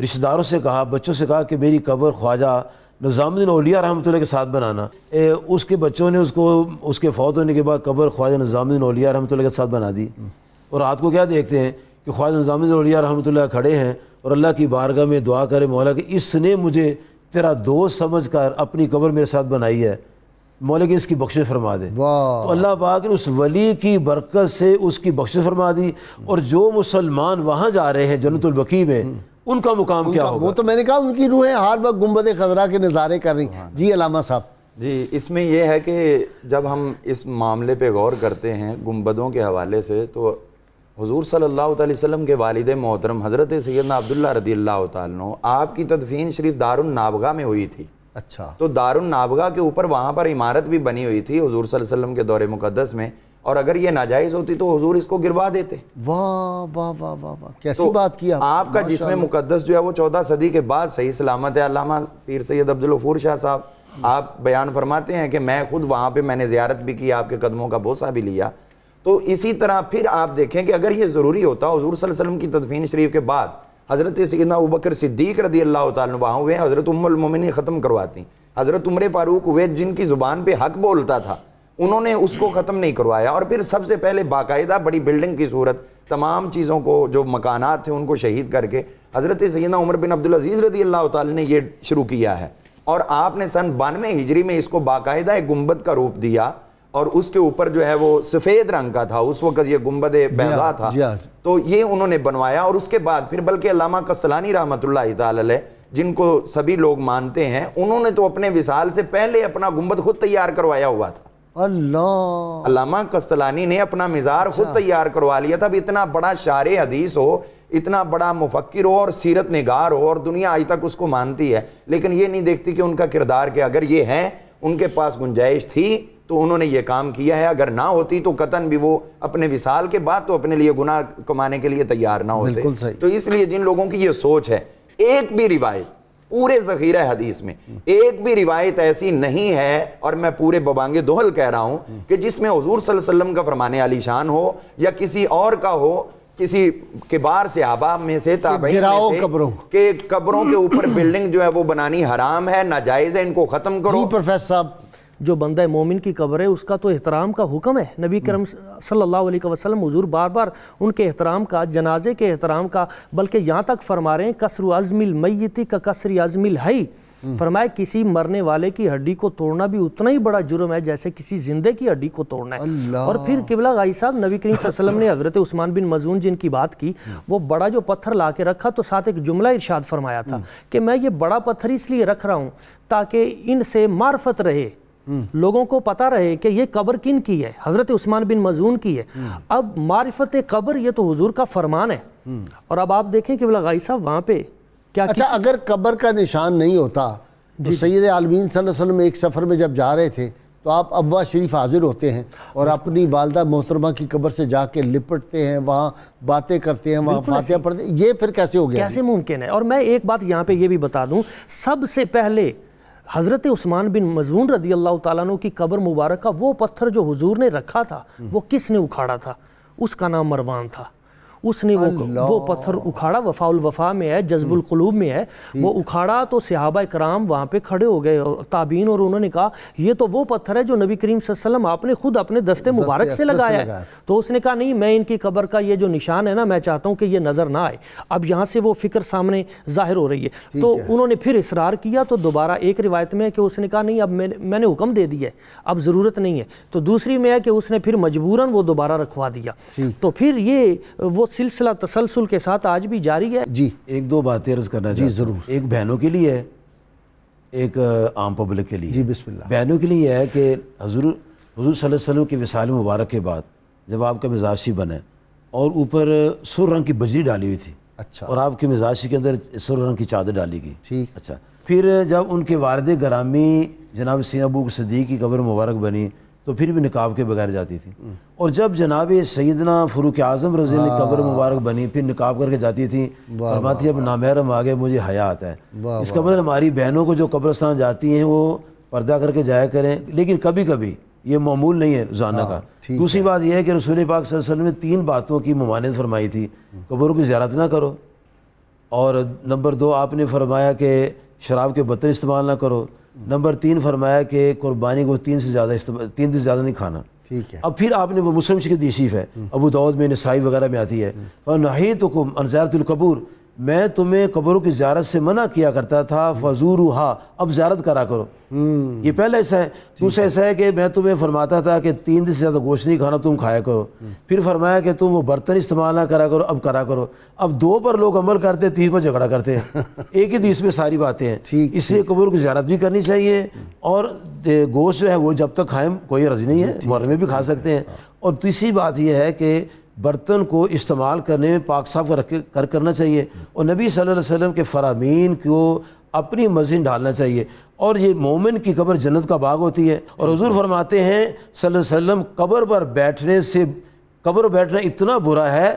S3: رشتہ داروں سے کہا, بچوں سے کہا کہ میری قبر خواجہ نظام الدین اولیاء رحمۃ اللہ کے ساتھ بنانا. اس کے بچوں نے اس کے فوت ہونے کے بعد قبر خواجہ نظام الدین اولیاء رحمۃ اللہ کے ساتھ بنا دی. اور رات کو کیا دیکھتے ہیں کہ خواجہ نظام الدین اولیاء رحمۃ اللہ کھڑے ہیں اور اللہ کی بارگاہ میں دعا کرے, مولا کہ اس نے مجھے تیرا دوست سمجھ کر اپنی قبر میرے ساتھ بنائی ہے, مولا کہ اس کی بخشش فرما دے. تو اللہ پاک نے اس ولی کی برکت سے اس کی بخشش فرما دی. اور جو مسلمان وہاں جا رہے ہیں جنت البقیع میں, ان کا مقام کیا ہوگا؟
S2: وہ تو میں نے کہا ان کی روحیں ہر وقت گنبد خضرا کے نظارے کر رہی. جی علامہ صاحب.
S4: جی اس میں یہ ہے کہ جب ہم اس معاملے پہ غور کرتے ہیں گنبدوں کے حوالے سے, تو حضور صلی اللہ علیہ وسلم کے والد محترم حضرت سیدنا عبداللہ رضی اللہ تعالیٰ عنہ، آپ کی تدفین شریف دارالنابغہ میں ہوئی تھی۔
S2: اچھا،
S4: تو دارالنابغہ کے اوپر وہاں پر عمارت بھی بنی ہوئی تھی حضور صلی اللہ علیہ وسلم کے دور مقدس میں، اور اگر یہ ناجائز ہوتی تو حضور اس کو گروا دیتے۔
S2: واہ واہ واہ واہ واہ، کیسی
S4: تو
S2: بات کی
S4: آپ کا جسم مقدس جو ہے وہ 14 صدی کے بعد صحیح سلامت ہے۔ علامہ پیر سید عبدالغفور شاہ صاحب آپ بیان فرماتے ہیں کہ میں خود وہاں پہ میں نے زیارت بھی کی، آپ کے قدموں کا بوسہ بھی لیا۔ تو اسی طرح پھر آپ دیکھیں کہ اگر یہ ضروری ہوتا حضور صلی اللہ علیہ وسلم کی تدفین شریف کے بعد حضرت سیدنا ابوبکر صدیق رضی اللہ تعالیٰ عنہ وہاں ہوئے، حضرت ام المومنین ختم کرواتی، حضرت عمر فاروق ہوئے جن کی زبان پہ حق بولتا تھا، انہوں نے اس کو ختم نہیں کروایا، اور پھر سب سے پہلے باقاعدہ بڑی بلڈنگ کی صورت تمام چیزوں کو جو مکانات تھے ان کو شہید کر کے حضرت سیدنا عمر بن عبدالعزیز رضی اللہ تعالیٰ نے یہ شروع کیا ہے، اور آپ نے سن 92 ہجری میں اس کو باقاعدہ ایک گنبد کا روپ دیا، اور اس کے اوپر جو ہے وہ سفید رنگ کا تھا، اس وقت یہ گنبد بیضاء تھا، تو یہ انہوں نے بنوایا۔ اور اس کے بعد پھر بلکہ علامہ قسطلانی رحمۃ اللہ تعالی علیہ جن کو سبھی لوگ مانتے ہیں، انہوں نے تو اپنے وصال سے پہلے اپنا گنبد خود تیار کروایا ہوا تھا۔
S2: اللہ،
S4: علامہ قسطلانی نے اپنا مزار خود تیار کروا لیا تھا۔ اب اتنا بڑا شارع حدیث ہو، اتنا بڑا مفکر ہو اور سیرت نگار ہو، اور دنیا آج تک اس کو مانتی ہے، لیکن یہ نہیں دیکھتی کہ ان کا کردار کہ اگر یہ ہے، ان کے پاس گنجائش تھی تو انہوں نے یہ کام کیا ہے، اگر نہ ہوتی تو قطعاً بھی وہ اپنے وصال کے بعد تو اپنے لیے گناہ کمانے کے لیے تیار نہ ہوتے۔
S2: بالکل صحیح۔
S4: تو اس لیے جن لوگوں کی یہ سوچ ہے، ایک بھی روایت پورے ذخیرہ حدیث میں ایک بھی روایت ایسی نہیں ہے، اور میں پورے ببانگ دوہل کہہ رہا ہوں، کہ جس میں حضور صلی اللہ علیہ وسلم کا فرمان عالی شان ہو یا کسی اور کا ہو، کسی کبار صحابہ میں سے تابعین میں سے، کہ قبروں کے اوپر بلڈنگ جو ہے وہ بنانی حرام ہے، ناجائز ہے، ان کو ختم کرو۔
S2: جی پروفیسر صاحب،
S5: جو بندہ مومن کی قبر ہے اس کا تو احترام کا حکم ہے۔ نبی کرم صلی اللہ علیہ وسلم حضور بار بار ان کے احترام کا، جنازے کے احترام کا، بلکہ یہاں تک فرما رہے ہیں کسر عظم المیت کا کسر عظم الحی، فرمایا کسی مرنے والے کی ہڈی کو توڑنا بھی اتنا ہی بڑا جرم ہے جیسے کسی زندے کی ہڈی کو توڑنا ہے۔ اور پھر قبلہ غائی صاحب نبی کریم صلی اللہ علیہ وسلم نے حضرت عثمان بن مظعون جن کی بات کی، وہ بڑا جو پتھر لا کے رکھا تو ساتھ ایک جملہ ارشاد فرمایا تھا کہ میں یہ بڑا پتھر اس لیے رکھ رہا ہوں تاکہ ان سے معرفت رہے، لوگوں کو پتہ رہے کہ یہ قبر کن کی ہے، حضرت عثمان بن مظعون کی ہے۔ اب معرفت قبر یہ تو حضور کا فرمان ہے، اور اب آپ دیکھیں کہ قبلہ غائی صاحب وہاں پہ کیا
S2: اچھا اگر قبر کا نشان نہیں ہوتا تو سید عالمین صلی اللہ علیہ وسلم ایک سفر میں جب جا رہے تھے تو آپ ابوا شریف حاضر ہوتے ہیں اور اپنی والدہ محترمہ کی قبر سے جا کے لپٹتے ہیں، وہاں باتیں کرتے ہیں، وہاں فاتحہ پڑھتے ہیں، یہ پھر کیسے ہو گیا؟
S5: کیسے ممکن ہے؟ اور میں ایک بات یہاں پہ یہ بھی بتا دوں، سب سے پہلے حضرت عثمان بن مظعون رضی اللہ تعالیٰ عنہ کی قبر مبارکہ وہ پتھر جو حضور نے رکھا تھا وہ کس نے اکھاڑا تھا؟ اس کا نام مروان تھا۔ اس نے وہ پتھر اکھاڑا، وفاء الوفا میں ہے، جذب القلوب میں ہے، وہ اکھاڑا تو صحابہ کرام وہاں پہ کھڑے ہو گئے تابعین، اور انہوں نے کہا یہ تو وہ پتھر ہے جو نبی کریم صلی اللہ علیہ وسلم آپ نے خود اپنے دستے مبارک سے لگایا ہے۔ تو اس نے کہا نہیں، میں ان کی قبر کا یہ جو نشان ہے نا، میں چاہتا ہوں کہ یہ نظر نہ آئے۔ اب یہاں سے وہ فکر سامنے ظاہر ہو رہی ہے، تو انہوں نے پھر اصرار کیا، تو دوبارہ ایک روایت میں ہے کہ اس نے کہا نہیں اب میں نے حکم دے دیا ہے، اب ضرورت نہیں ہے، تو دوسری میں ہے کہ اس نے پھر مجبوراً وہ دوبارہ رکھوا دیا۔ تو پھر یہ وہ سلسلہ تسلسل کے ساتھ آج بھی جاری ہے۔
S3: جی ایک دو باتیں عرض کرنا چاہتا ہوں۔ ضرور، ایک بہنوں کے لیے ہے، ایک عام پبلک کے لیے۔
S2: جی بسم اللہ۔
S3: بہنوں کے لیے یہ ہے کہ حضور صلی اللہ علیہ وسلم کے وصال مبارک کے بعد جب آپ کا مزاج بنے اور اوپر سر رنگ کی بجری ڈالی ہوئی تھی،
S2: اچھا،
S3: اور آپ کے مزاج کے اندر سر رنگ کی چادر ڈالی گئی،
S2: ٹھیک،
S3: اچھا، پھر جب ان کے والد گرامی جناب سیدنا ابو صدیق کی قبر مبارک بنی تو پھر بھی نقاب کے بغیر جاتی تھی، اور جب جناب سیدنا فاروق اعظم رضی اللہ عنہ قبر مبارک بنی پھر نقاب کر کے جاتی تھی، فرماتی اب نامحرم آگے مجھے حیا آتا ہے۔ اس کا مطلب ہماری بہنوں کو جو قبرستان جاتی ہیں وہ پردہ کر کے جایا کریں، لیکن کبھی کبھی یہ معمول نہیں ہے روزانہ کا۔ دوسری بات یہ ہے کہ رسول پاک صلی اللہ علیہ وسلم نے 3 باتوں کی ممانعت فرمائی تھی، قبروں کی زیارت نہ کرو، اور نمبر 2 آپ نے فرمایا کہ شراب کے برتن استعمال نہ کرو، نمبر 3 فرمایا کہ قربانی کو 3 سے زیادہ نہیں کھانا۔
S2: ٹھیک ہے،
S3: اب پھر آپ نے وہ مسلم کی حدیث ہے، ابو داؤد میں، نسائی وغیرہ میں آتی ہے، فَنَحِيتُكُمْ عَنْ زِيَارَةِ الْقُبُورِ، میں تمہیں قبروں کی زیارت سے منع کیا کرتا تھا، فَزُورُوهَا، اب زیارت کرا کرو۔ یہ پہلا حصہ ہے۔ دوسرا حصہ ہے کہ میں تمہیں فرماتا تھا کہ 3 دن سے زیادہ گوشت نہیں کھانا، تم کھایا کرو۔ پھر فرمایا کہ تم وہ برتن استعمال نہ کرا کرو، اب کرا کرو۔ اب 2 پر لوگ عمل کرتے، 3 پر جھگڑا کرتے ہیں، ایک ہی حدیث میں ساری باتیں ہیں۔ اس لیے قبروں کی زیارت بھی کرنی چاہیے، اور گوشت جو ہے وہ جب تک کھائیں کوئی عرض نہیں ہے، محرم میں بھی کھا سکتے ہیں۔ اور تیسری بات یہ ہے کہ برتن کو استعمال کرنے میں پاک صاف کرنا چاہیے، اور نبی صلی اللہ علیہ وسلم کے فرامین کو اپنی مزین ڈالنا چاہیے، اور یہ مومن کی قبر جنت کا باغ ہوتی ہے۔ اور حضور فرماتے ہیں صلی اللہ علیہ وسلم قبر پر بیٹھنا اتنا برا ہے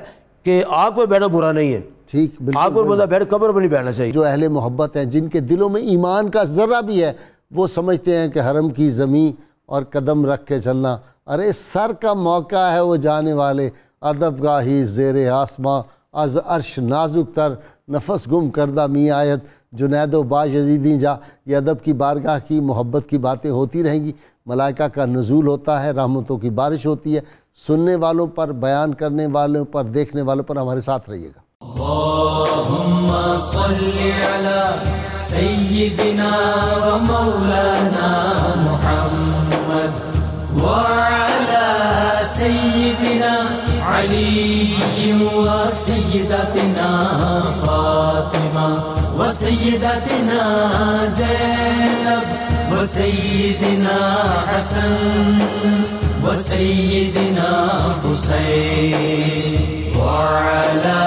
S3: کہ آگ پر بیٹھنا برا نہیں ہے،
S2: ٹھیک،
S3: آگ پر بندہ بیٹھ، قبر پر نہیں بیٹھنا چاہیے۔
S2: جو اہل محبت ہیں، جن کے دلوں میں ایمان کا ذرہ بھی ہے، وہ سمجھتے ہیں کہ حرم کی زمین اور قدم رکھ کے چلنا، ارے سر کا موقع ہے وہ جانے والے، ادب گاہی زیر آسماں، از عرش نازک تر، نفس گم کردہ می آیت، جنید و با یزیدی جا، یہ ادب کی بارگاہ کی محبت کی باتیں ہوتی رہیں گی۔ ملائکہ کا نزول ہوتا ہے، رحمتوں کی بارش ہوتی ہے۔ سننے والوں پر، بیان کرنے والوں پر، دیکھنے والوں پر ہمارے ساتھ رہیے گا۔
S1: اللہم صلی علی سیدنا و مولانا محمد وعلی سیدنا علی و سیدتنا فاطمہ و سیدتنا زینب و سیدنا حسن و سیدنا حسین وعلی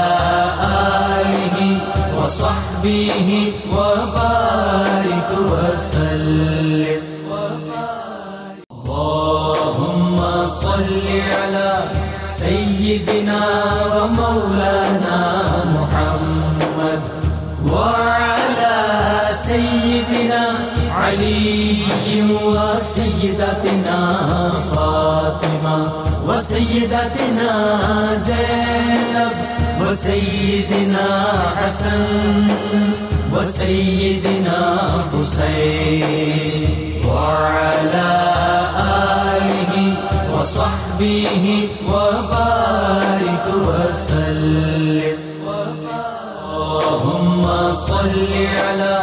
S1: وصحبه وبارك وسلم اللهم صل على سيدنا ومولانا محمد وعلى سيدنا علي وسيدتنا فاطمة وسيدتنا زينب وسيدنا حسن وسيدنا حسين وعلى آله وصحبه وبارك وسلم اللهم صل على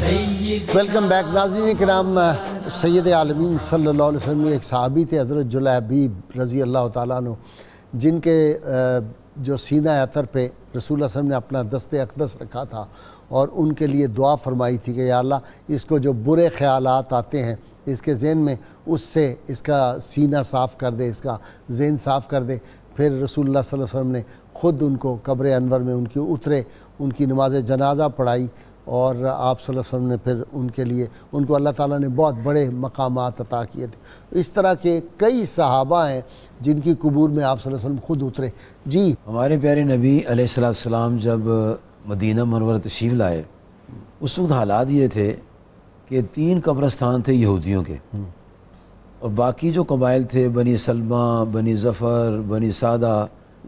S1: سيدنا۔
S2: ویلکم بیک ناظرین کرام، سید عالمین صلی اللہ علیہ وسلم ایک صحابی تھے حضرت جلیبیب رضی اللہ تعالیٰ عنہ، جن کے جو سینہ عطر پہ رسول اللہ صلی اللہ علیہ وسلم نے اپنا دست اقدس رکھا تھا، اور ان کے لیے دعا فرمائی تھی کہ یا اللہ اس کو جو برے خیالات آتے ہیں اس کے ذہن میں، اس سے اس کا سینہ صاف کر دے، اس کا ذہن صاف کر دے۔ پھر رسول اللہ صلی اللہ علیہ وسلم نے خود ان کو قبر انور میں ان کی اترے، ان کی نماز جنازہ پڑھائی، اور آپ صلی اللہ علیہ وسلم نے پھر ان کے لیے، ان کو اللہ تعالیٰ نے بہت بڑے مقامات عطا کیے تھے۔ اس طرح کے کئی صحابہ ہیں جن کی قبور میں آپ صلی اللہ علیہ وسلم خود اترے۔ جی،
S3: ہمارے پیارے نبی علیہ السلام جب مدینہ منورہ تشریف لائے، اس وقت حالات یہ تھے کہ 3 قبرستان تھے یہودیوں کے، اور باقی جو قبائل تھے، بنی سلمہ، بنی ظفر، بنی سعدہ،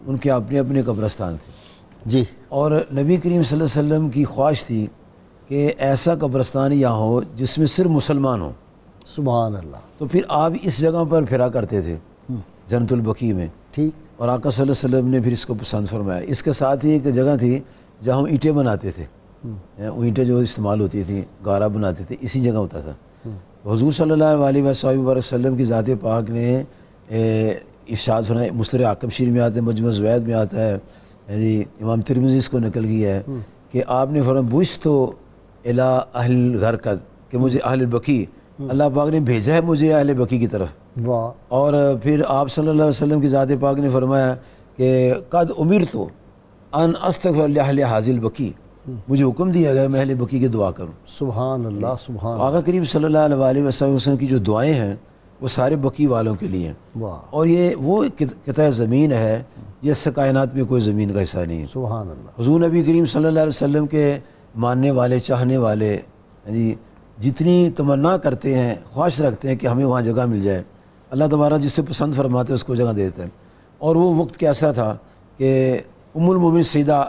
S3: ان کے اپنے اپنے قبرستان تھے۔
S2: جی،
S3: اور نبی کریم صلی اللہ علیہ وسلم کی خواہش تھی کہ ایسا قبرستان یہاں ہو جس میں صرف مسلمان ہوں۔
S2: سبحان اللہ۔
S3: تو پھر آپ اس جگہ پر پھرا کرتے تھے، جنت البقیع میں،
S2: ٹھیک،
S3: اور آقا صلی اللہ علیہ وسلم نے پھر اس کو پسند فرمایا۔ اس کے ساتھ ہی ایک جگہ تھی جہاں ہم اینٹیں بناتے تھے، وہ اینٹیں جو استعمال ہوتی تھیں، گارا بناتے تھے، اسی جگہ ہوتا تھا۔ حضور صلی اللہ علیہ وسلم کی ذات پاک نے ارشاد فرمایا، مسند حاکم شریف میں آتا ہے، مجمع زوید میں آتا ہے، جی امام ترمذی اس کو نقل کیا ہے کہ آپ نے فرمایا بعثت الی اہل الغرقد، کہ مجھے اہل بقیع، اللہ پاک نے بھیجا ہے مجھے اہل بقیع کی طرف۔
S2: واہ۔
S3: اور پھر آپ صلی اللہ علیہ وسلم کی ذات پاک نے فرمایا کہ قد امرت ان استغفر لاہل ھذا البقیع، مجھے حکم دیا گیا میں اہل بقیع کی دعا کروں۔
S2: سبحان اللہ، سبحان اللہ۔
S3: آقا کریم صلی اللہ علیہ وسلم کی جو دعائیں ہیں وہ سارے بقیع والوں کے لیے ہیں،
S2: واہ،
S3: اور یہ وہ قطع زمین ہے جس سے کائنات میں کوئی زمین کا حصہ نہیں ہے۔
S2: سبحان اللہ۔
S3: حضور نبی کریم صلی اللہ علیہ وسلم کے ماننے والے، چاہنے والے، جی جتنی تمنا کرتے ہیں، خواہش رکھتے ہیں کہ ہمیں وہاں جگہ مل جائے، اللہ تبارک جس سے پسند فرماتے ہیں اس کو جگہ دیتا ہے۔ اور وہ وقت کیسا تھا کہ ام المومنین سیدہ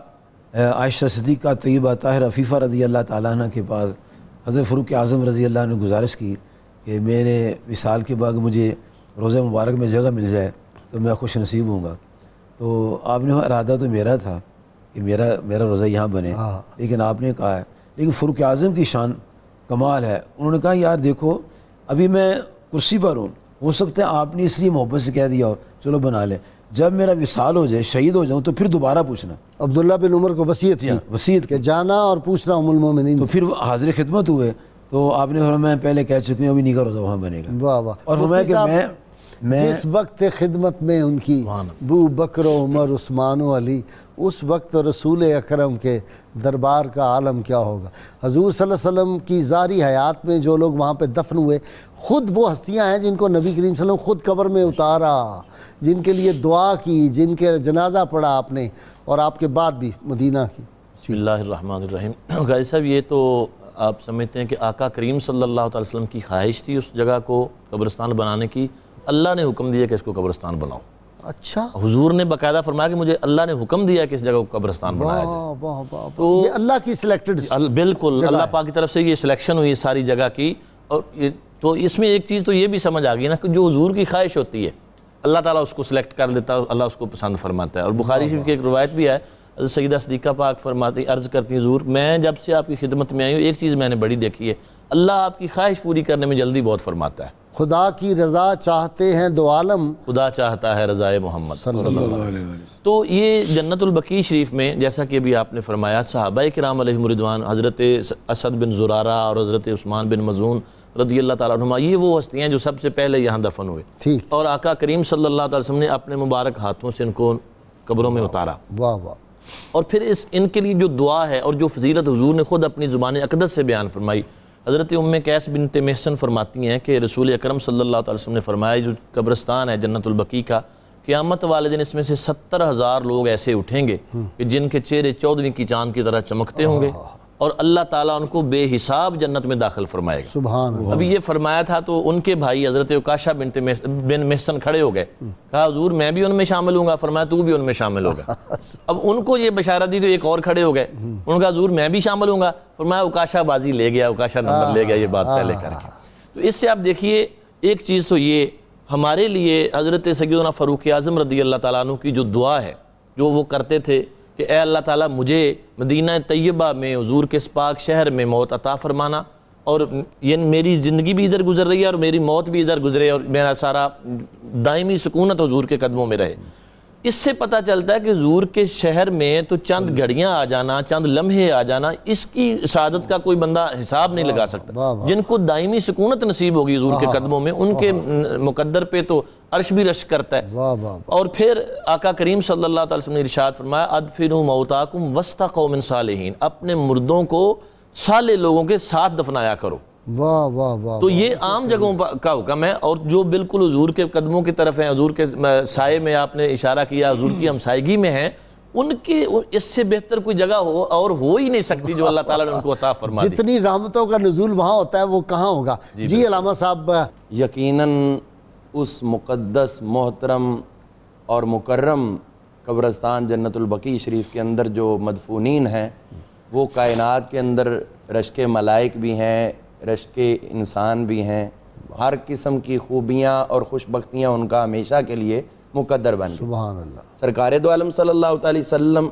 S3: عائشہ صدیقہ طیبہ طاہرہ عفیفہ رضی اللہ تعالیٰ عنہ کے پاس حضرت فاروق اعظم رضی اللہ عنہ نے گزارش کی کہ میرے وصال کے بعد مجھے روزہ مبارک میں جگہ مل جائے تو میں خوش نصیب ہوں گا۔ تو آپ نے ارادہ تو میرا تھا کہ میرا روزہ یہاں بنے، لیکن آپ نے کہا ہے، لیکن فاروق اعظم کی شان کمال ہے، انہوں نے کہا یار دیکھو ابھی میں کرسی پر ہوں، ہو سکتا ہے آپ نے اس لیے محبت سے کہہ دیا ہو چلو بنا لیں، جب میرا وصال ہو جائے، شہید ہو جاؤں تو پھر دوبارہ پوچھنا۔
S2: عبداللہ بن عمر کو وصیت کی،
S3: وصیت
S2: کہ جانا اور پوچھنا ام المومنین
S3: تو پھر حاضر خدمت ہوئے، تو آپ نے فرمایا میں پہلے کہہ چکی ہوں ابھی نہیں کا روزہ وہاں بنے گا۔
S2: واہ واہ۔
S3: اور فرمایا کہ میں
S2: جس وقت خدمت میں ان کی ابو بکر و عمر عثمان و علی، اس وقت رسول اکرم کے دربار کا عالم کیا ہوگا۔ حضور صلی اللہ علیہ وسلم کی ظاہری حیات میں جو لوگ وہاں پہ دفن ہوئے، خود وہ ہستیاں ہیں جن کو نبی کریم صلی اللہ علیہ وسلم خود قبر میں اتارا، جن کے لیے دعا کی، جن کے جنازہ پڑھا آپ نے، اور آپ کے بعد بھی مدینہ کی۔
S6: بسم اللہ الرحمن الرحیم۔ غازی صاحب یہ تو آپ سمجھتے ہیں کہ آقا کریم صلی اللہ علیہ وسلم کی خواہش تھی اس جگہ کو قبرستان بنانے کی، اللہ نے حکم دیا کہ اس کو قبرستان بناؤ۔
S2: اچھا،
S6: حضور نے باقاعدہ فرمایا کہ مجھے اللہ نے حکم دیا کہ اس جگہ کو قبرستان بنایا جائے۔
S2: واہ واہ، تو یہ اللہ کی سلیکٹڈ
S6: بالکل اللہ پاک کی طرف سے یہ سلیکشن ہوئی ساری جگہ کی۔ اور تو اس میں ایک چیز تو یہ بھی سمجھ آ گئی نا کہ جو حضور کی خواہش ہوتی ہے اللہ تعالیٰ اس کو سلیکٹ کر دیتا ہے، اللہ اس کو پسند فرماتا ہے۔ اور بخاری شریف کی ایک روایت بھی ہے، حضرت سیدہ صدیقہ پاک فرماتی، عرض کرتی ہیں حضور میں جب سے آپ کی خدمت میں آئی ہوں ایک چیز میں نے بڑی دیکھی ہے، اللہ آپ کی خواہش پوری کرنے میں جلدی بہت فرماتا ہے۔
S2: خدا کی رضا چاہتے ہیں دو عالم،
S6: خدا چاہتا ہے رضائے محمد
S2: صلی اللہ علیہ وسلم۔
S6: تو یہ جنت البقیع شریف میں جیسا کہ ابھی آپ نے فرمایا صحابہ کرام علیہم رضوان، حضرت اسد بن زرارہ اور حضرت عثمان بن مظعون رضی اللہ تعالیٰ عنہما، یہ وہ ہستیاں جو سب سے پہلے یہاں دفن ہوئے،
S2: ٹھیک،
S6: اور آقا کریم صلی اللہ علیہ وسلم نے اپنے مبارک ہاتھوں سے ان کو قبروں میں اتارا۔
S2: واہ واہ،
S6: اور پھر ان کے لیے جو دعا ہے اور جو فضیلت حضور نے خود اپنی زبان اقدس سے بیان فرمائی، حضرت ام قیس بنت محصن فرماتی ہیں کہ رسول اکرم صلی اللہ علیہ وسلم نے فرمایا جو قبرستان ہے جنت البقیع کا، قیامت والے دن اس میں سے 70,000 لوگ ایسے اٹھیں گے کہ جن کے چہرے 14ویں کی چاند کی طرح چمکتے ہوں گے، اور اللہ تعالیٰ ان کو بے حساب جنت میں داخل فرمائے گا۔
S2: سبحان اللہ۔
S6: ابھی یہ فرمایا تھا تو ان کے بھائی حضرت عکاشہ بن محصن کھڑے ہو گئے، کہا حضور میں بھی ان میں شامل ہوں گا، فرمایا تو بھی ان میں شامل ہوگا۔ اب ان کو یہ بشارت دی تو ایک اور کھڑے ہو گئے، انہوں نے کہا حضور میں بھی شامل ہوں گا، فرمایا عکاشہ بازی لے گیا، عکاشہ نمبر لے گیا، یہ بات پہلے کر کے۔ تو اس سے آپ دیکھیے ایک چیز تو یہ ہمارے لیے حضرت سیدنا فاروق اعظم رضی اللہ تعالیٰ عنہ کی جو دعا ہے جو وہ کرتے تھے کہ اے اللہ تعالیٰ مجھے مدینہ طیبہ میں حضور کے اس پاک شہر میں موت عطا فرمانا، اور یہ میری زندگی بھی ادھر گزر رہی ہے اور میری موت بھی ادھر گزرے، اور میرا سارا دائمی سکونت حضور کے قدموں میں رہے۔ اس سے پتہ چلتا ہے کہ حضور کے شہر میں تو چند گھڑیاں آ جانا، چند لمحے آ جانا، اس کی سعادت کا کوئی بندہ حساب نہیں لگا سکتا۔ جن کو دائمی سکونت نصیب ہوگی حضور کے قدموں میں، ان کے مقدر پہ تو عرش بھی رشک کرتا ہے۔ اور پھر آقا کریم صلی اللہ علیہ وسلم نے ارشاد فرمایا ادفنوا موتاکم وسط قوم صالحین، اپنے مردوں کو صالح لوگوں کے ساتھ دفنایا کرو۔
S2: واہ واہ واہ،
S6: تو یہ عام جگہوں کا حکم ہے، اور جو بالکل حضور کے قدموں کی طرف ہیں، حضور کے سائے میں آپ نے اشارہ کیا، حضور کی ہمسائیگی میں ہیں، ان کی اس سے بہتر کوئی جگہ اور ہو ہی نہیں سکتی جو اللہ تعالیٰ نے ان کو عطا فرما دی۔
S2: جتنی رحمتوں کا نزول وہاں ہوتا ہے وہ کہاں ہوگا؟ جی علامہ صاحب۔
S4: یقیناً اس مقدس، محترم اور مکرم قبرستان جنت البقیع شریف کے اندر جو مدفونین ہیں وہ کائنات کے اندر رشک ملائک بھی ہیں، رشک انسان بھی ہیں، ہر قسم کی خوبیاں اور خوش بختیاں ان کا ہمیشہ کے لیے مقدر بن گئی۔
S2: سبحان اللہ۔
S4: سرکار دو عالم صلی اللہ علیہ وسلم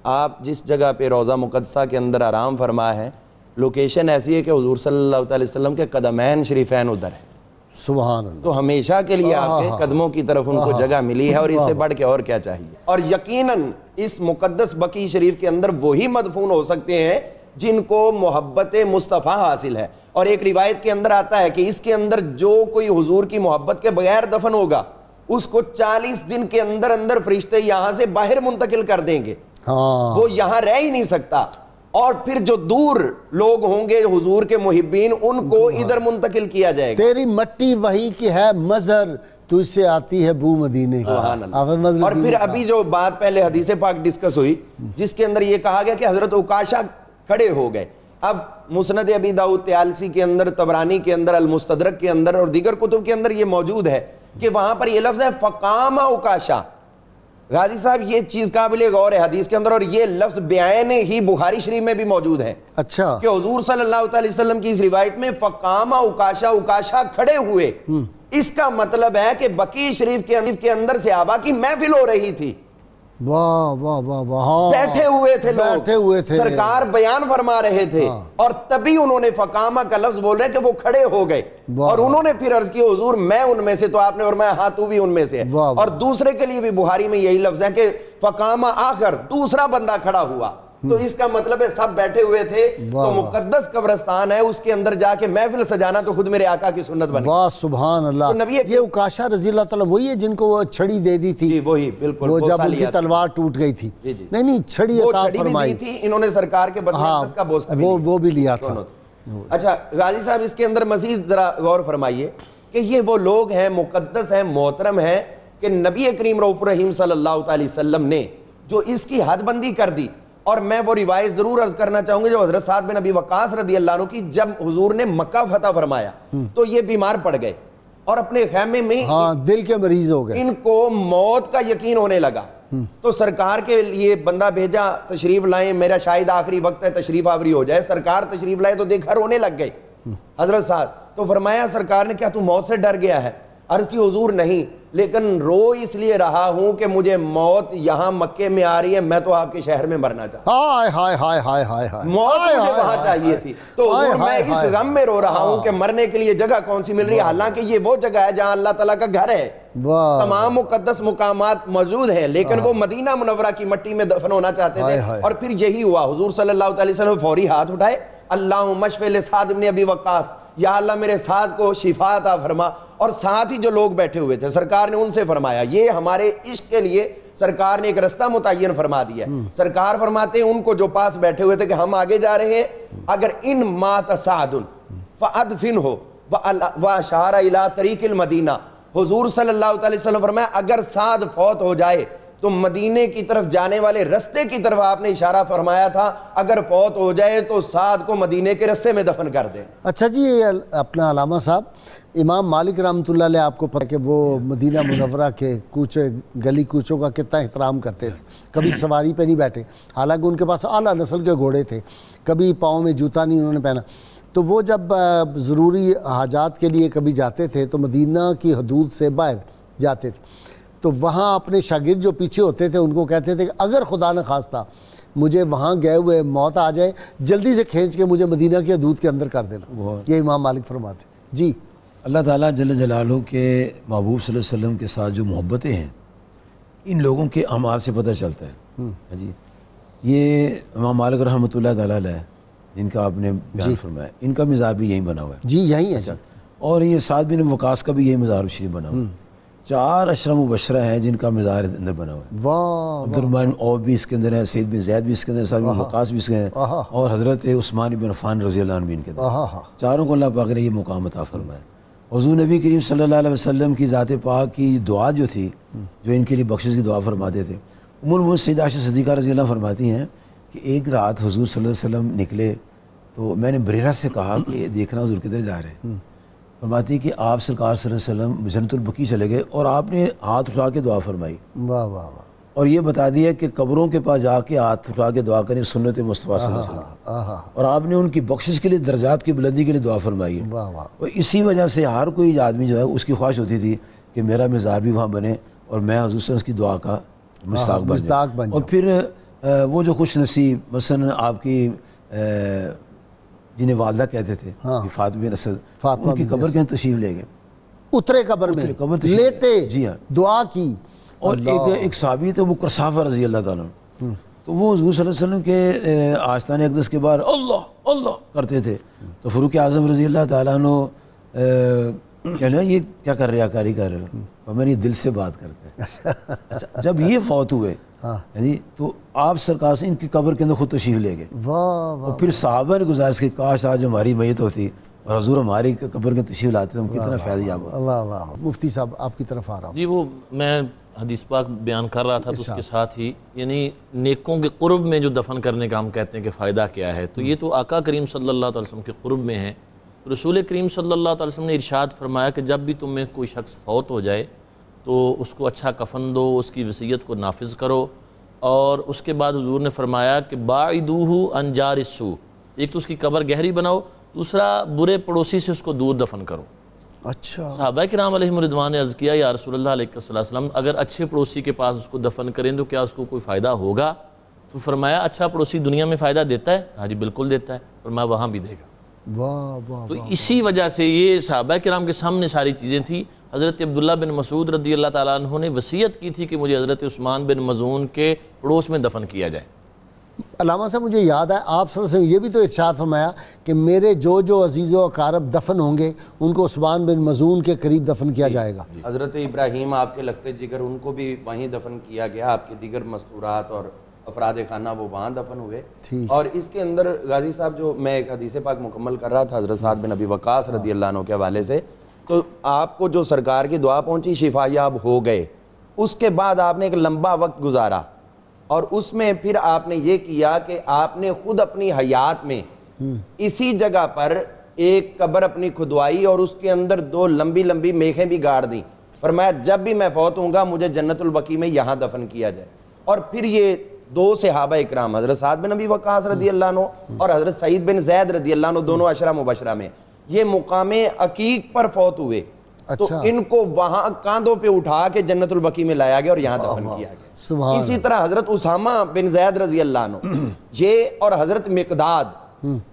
S4: آپ جس جگہ پہ روضہ مقدسہ کے اندر آرام فرما ہے، لوکیشن ایسی ہے کہ حضور صلی اللہ علیہ وسلم کے قدمین شریفین ادھر ہیں،
S2: سبحان اللہ۔
S4: تو ہمیشہ کے لیے آپ کے قدموں کی طرف ان کو جگہ ملی ہے، اور اس سے بڑھ کے اور کیا چاہیے۔ اور یقیناً اس مقدس بقیع شریف کے اندر وہی مدفون ہو سکتے ہیں جن کو محبت مصطفیٰ حاصل ہے۔ اور ایک روایت کے اندر آتا ہے کہ اس کے اندر جو کوئی حضور کی محبت کے بغیر دفن ہوگا اس کو 40 دن کے اندر اندر فرشتے یہاں سے باہر منتقل کر دیں گے، وہ یہاں رہ ہی نہیں سکتا۔ اور پھر جو دور لوگ ہوں گے حضور کے محبین ان کو ادھر منتقل کیا جائے گا۔
S2: تیری مٹی وہی کی ہے مظہر، تجھ سے آتی ہے بو مدینے کی۔
S4: اور پھر ابھی جو بات پہلے حدیث پاک ڈسکس ہوئی جس کے اندر یہ کہا گیا کہ حضرت عکاشہ کھڑے ہو گئے، اب مسند ابی داؤد طیالسی کے اندر، طبرانی کے اندر، المستدرک کے اندر اور دیگر کتب کے اندر یہ موجود ہے کہ وہاں پر یہ لفظ ہے فقام عکاشہ۔ غازی صاحب یہ چیز قابل غور ہے حدیث کے اندر، اور یہ لفظ بعین ہی بخاری شریف میں بھی موجود ہے۔
S2: اچھا،
S4: کہ حضور صلی اللہ علیہ وسلم کی اس روایت میں فقام عکاشہ، عکاشہ کھڑے ہوئے، اس کا مطلب ہے کہ بقیع شریف کے اندر صحابہ کی محفل ہو رہی تھی،
S2: واہ واہ واہ واہ،
S4: بیٹھے ہوئے تھے لوگ،
S2: بیٹھے ہوئے تھے،
S4: سرکار بیان فرما رہے تھے، اور تبھی انہوں نے فقامہ کا لفظ بول رہے کہ وہ کھڑے ہو گئے، اور انہوں نے پھر عرض کی حضور میں ان میں سے، تو آپ نے فرمایا ہاں تو بھی ان میں سے ہے۔ اور دوسرے کے لیے بھی بخاری میں یہی لفظ ہے کہ فقامہ آخر، دوسرا بندہ کھڑا ہوا، تو اس کا مطلب ہے سب بیٹھے ہوئے تھے تو مقدس قبرستان ہے، اس کے اندر جا کے محفل سجانا تو خود میرے آقا کی سنت بنی۔
S2: واہ سبحان اللہ۔ یہ عکاشہ رضی اللہ تعالیٰ وہی ہے جن کو وہ چھڑی دے دی تھی؟
S4: جی وہی بالکل،
S2: وہ جب ان کی تلوار ٹوٹ گئی تھی، نہیں چھڑی عطا فرمائی
S4: تھی انہوں نے سرکار کے بدلے اس کا بوسہ بھی
S2: وہ بھی لیا تھا۔
S4: اچھا غازی صاحب اس کے اندر مزید ذرا غور فرمائیے کہ یہ وہ لوگ ہیں مقدس ہیں محترم ہیں کہ نبی کریم رؤوف الرحیم صلی اللہ علیہ وسلم نے جو اس کی حد بندی کر دی۔ اور میں وہ روایت ضرور عرض کرنا چاہوں گی جو حضرت سعد بن ابی وقاص رضی اللہ عنہ کی، جب حضور نے مکہ فتح فرمایا تو یہ بیمار پڑ گئے اور اپنے خیمے میں
S2: دل کے مریض ہو گئے،
S4: ان کو موت کا یقین ہونے لگا۔ تو سرکار کے لیے بندہ بھیجا تشریف لائیں، میرا شاید آخری وقت ہے تشریف آوری ہو جائے۔ سرکار تشریف لائے تو دیکھا رونے لگ گئے حضرت صاحب، تو فرمایا سرکار نے کیا تو موت سے ڈر گیا ہے؟ عرض کی حضور نہیں، لیکن رو اس لیے رہا ہوں کہ مجھے موت یہاں مکے میں آ رہی ہے، میں تو آپ کے شہر میں مرنا چاہتا ہوں، موت مجھے وہاں چاہیے تھی، تو حضور میں اس غم میں رو رہا ہوں کہ مرنے کے لیے جگہ کون سی مل رہی ہے، حالانکہ یہ وہ جگہ ہے جہاں اللہ تعالیٰ کا گھر ہے، تمام مقدس مقامات موجود ہیں، لیکن وہ مدینہ منورہ کی مٹی میں دفن ہونا چاہتے تھے۔ اور پھر یہی ہوا، حضور صلی اللہ علیہ وسلم فوری ہاتھ اٹھائے، اللہم اشفِ لسعد بن ابی وقاص، یا اللہ میرے سعد کو شفا عطا فرما۔ اور ساتھ ہی جو لوگ بیٹھے ہوئے تھے سرکار نے ان سے فرمایا، یہ ہمارے عشق کے لیے سرکار نے ایک رستہ متعین فرما دیا ہے۔ سرکار فرماتے ہیں ان کو جو پاس بیٹھے ہوئے تھے کہ ہم آگے جا رہے ہیں، اگر ان مات سعد فادفنہ واشار الی طریق المدینہ، حضور صلی اللہ علیہ وسلم فرمایا اگر سعد فوت ہو جائے تو مدینے کی طرف جانے والے رستے کی طرف آپ نے اشارہ فرمایا تھا، اگر فوت ہو جائے تو سعد کو مدینے کے رستے میں دفن کر دیں۔
S2: اچھا جی، اپنا علامہ صاحب، امام مالک رحمۃ اللہ علیہ آپ کو پتہ کہ وہ مدینہ منورہ کے کوچے گلی کوچوں کا کتنا احترام کرتے تھے، کبھی سواری پہ نہیں بیٹھے، حالانکہ ان کے پاس اعلیٰ نسل کے گھوڑے تھے، کبھی پاؤں میں جوتا نہیں انہوں نے پہنا۔ تو وہ جب ضروری حاجات کے لیے کبھی جاتے تھے تو مدینہ کی حدود سے باہر جاتے تھے، تو وہاں اپنے شاگرد جو پیچھے ہوتے تھے ان کو کہتے تھے کہ اگر خدا نہ خواستہ مجھے وہاں گئے ہوئے موت آ جائے، جلدی سے کھینچ کے مجھے مدینہ کی حدود کے اندر کر دینا۔ یہ امام مالک فرماتے جی۔
S3: اللہ تعالیٰ جل جلالہ کے محبوب صلی اللہ علیہ وسلم کے ساتھ جو محبتیں ہیں ان لوگوں کے اعمال سے پتہ چلتا ہے جی۔ یہ امام مالک رحمۃ اللہ تعالیٰ علیہ جن کا آپ نے بیان فرمایا، ان کا مزار بھی یہیں بنا ہوا ہے
S2: جی، یہی ہے۔
S3: اور یہ سعد بن وقاص کا بھی یہی مزار شریف بنا ہوا ہے۔ 4 اشرا مبشرہ ہیں جن کا مزار اندر بنا ہوا ہے۔
S2: واہ،
S3: عبد الرحمن عوف بھی اس کے اندر ہے، سعید بن زید بھی اس کے اندر ہے، سعد بن وقاص بھی اس کے اندر ہے، اور حضرت عثمان بن عفان رضی اللہ عنہ بھی ان کے اندر۔ چاروں کو اللہ پاک نے یہ مقام عطا فرمایا۔ حضور نبی کریم صلی اللہ علیہ وسلم کی ذات پاک کی دعا جو تھی، جو ان کے لیے بخشش کی دعا فرماتے تھے، ام المؤمنین سیدہ عائشہ صدیقہ رضی اللہ فرماتی ہیں کہ ایک رات حضور صلی اللہ علیہ وسلم نکلے تو میں نے بریرہ سے کہا کہ دیکھنا حضور کدھر جا رہے ہیں۔ فرماتی کہ آپ سرکار صلی اللہ علیہ وسلم جنت البقیع چلے گئے اور آپ نے ہاتھ اٹھا کے دعا فرمائی،
S2: واہ واہ واہ،
S3: اور یہ بتا دیا کہ قبروں کے پاس جا کے ہاتھ اٹھا کے دعا کریں سنت مصطفیٰ صلی اللہ علیہ وسلم، اور آپ نے ان کی بخشش کے لیے، درجات کی بلندی کے لیے دعا فرمائی ہے۔ اور اسی وجہ سے ہر کوئی آدمی جو ہے اس کی خواہش ہوتی تھی کہ میرا مزار بھی وہاں بنے اور میں حضور صلی اللہ علیہ وسلم کی دعا کا مستاق بن جاؤں۔ اور پھر وہ جو خوش نصیب مثلا آپ کی جنہیں والدہ کہتے تھے فاطمہ بن اسد، ان کی قبر کے تشریف لے گئے،
S2: اترے قبر میں لیٹے،
S3: جی ہاں،
S2: دعا کی۔ اور
S3: ایک صحابی تھے وہ قرصافہ رضی اللہ تعالیٰ عنہ، تو وہ حضور صلی اللہ علیہ وسلم کے آستان اقدس کے باہر اللہ اللہ کرتے تھے، تو فاروق اعظم رضی اللہ تعالیٰ عنہ کہنا یہ کیا کر رہے کاری کر رہے ہو، اور میں نے دل سے بات کرتے ہیں۔ اچھا جب یہ فوت ہوئے تو آپ سرکار سے ان کی قبر کے اندر خود تشریف لے گئے، اور پھر صحابہ نے گزارش کی کاش آج ہماری میت ہوتی اور حضور ہماری قبر کے تشریف لاتے ہم کتنا فیض یاب ہوتا۔
S2: اللہ واہ، مفتی صاحب آپ کی طرف آ رہا ہوں
S6: جی۔ وہ میں حدیث پاک بیان کر رہا تھا تو اس کے ساتھ ہی یعنی نیکوں کے قرب میں جو دفن کرنے کا ہم کہتے ہیں کہ فائدہ کیا ہے، تو یہ تو آقا کریم صلی اللہ علیہ وسلم کے قرب میں ہے۔ رسول کریم صلی اللہ علیہ وسلم نے ارشاد فرمایا کہ جب بھی تم میں کوئی شخص فوت ہو جائے تو اس کو اچھا کفن دو، اس کی وصیت کو نافذ کرو، اور اس کے بعد حضور نے فرمایا کہ باعدوہ عن جار السوء، ایک تو اس کی قبر گہری بناؤ، دوسرا برے پڑوسی سے اس کو دور دفن کرو۔
S2: اچھا،
S6: صحابہ کرام علیہم رضوان نے عرض کیا یا رسول اللہ علیہ وسلم اگر اچھے پڑوسی کے پاس اس کو دفن کریں تو کیا اس کو کوئی فائدہ ہوگا؟ تو فرمایا اچھا پڑوسی دنیا میں فائدہ دیتا ہے؟ ہاں جی بالکل دیتا ہے، فرمایا وہاں بھی دے گا۔
S2: واہ واہ،
S6: تو اسی وجہ سے یہ صحابہ کرام کے سامنے ساری چیزیں تھیں۔ حضرت عبداللہ بن مسعود رضی اللہ تعالیٰ عنہ نے وصیت کی تھی کہ مجھے حضرت عثمان بن مظعون کے پڑوس میں دفن کیا جائے،
S2: علامہ صاحب مجھے یاد ہے آپ صلی اللہ علیہ وسلم یہ بھی تو ارشاد فرمایا کہ میرے جو جو عزیز و اقارب دفن ہوں گے ان کو عثمان بن مظعون کے قریب دفن کیا جائے گا.
S4: حضرت ابراہیم آپ کے لگتے جگر ان کو بھی وہیں دفن کیا گیا, آپ کے دیگر مستورات اور افراد خانہ وہ وہاں دفن ہوئے. اور اس کے اندر غازی صاحب جو میں ایک حدیث پاک مکمل کر رہا تھا حضرت سعد بن ابی وقاص رضی اللہ عنہ کے حوالے سے, تو آپ کو جو سرکار کی دعا پہنچی شفا یاب ہو گئے, اس کے بعد آپ نے ایک لمبا وقت گزارا اور اس میں پھر آپ نے یہ کیا کہ آپ نے خود اپنی حیات میں اسی جگہ پر ایک قبر اپنی کھدوائی اور اس کے اندر 2 لمبی لمبی میخیں بھی گاڑ دیں, فرمایا جب بھی میں فوت ہوں گا مجھے جنت البقیع میں یہاں دفن کیا جائے. اور پھر یہ 2 صحابہ اکرام حضرت سعد بن ابی وقاص رضی اللہ عنہ اور حضرت سعید بن زید رضی اللہ عنہ, دونوں عشرہ مبشرہ میں یہ مقام عقیق پر فوت ہوئے. تو ان کو وہاں کاندھوں پہ اٹھا کے جنت البقیع میں لایا گیا اور یہاں دفن کیا گیا. اسی طرح حضرت اسامہ بن زید رضی اللہ عنہ یہ اور حضرت مقداد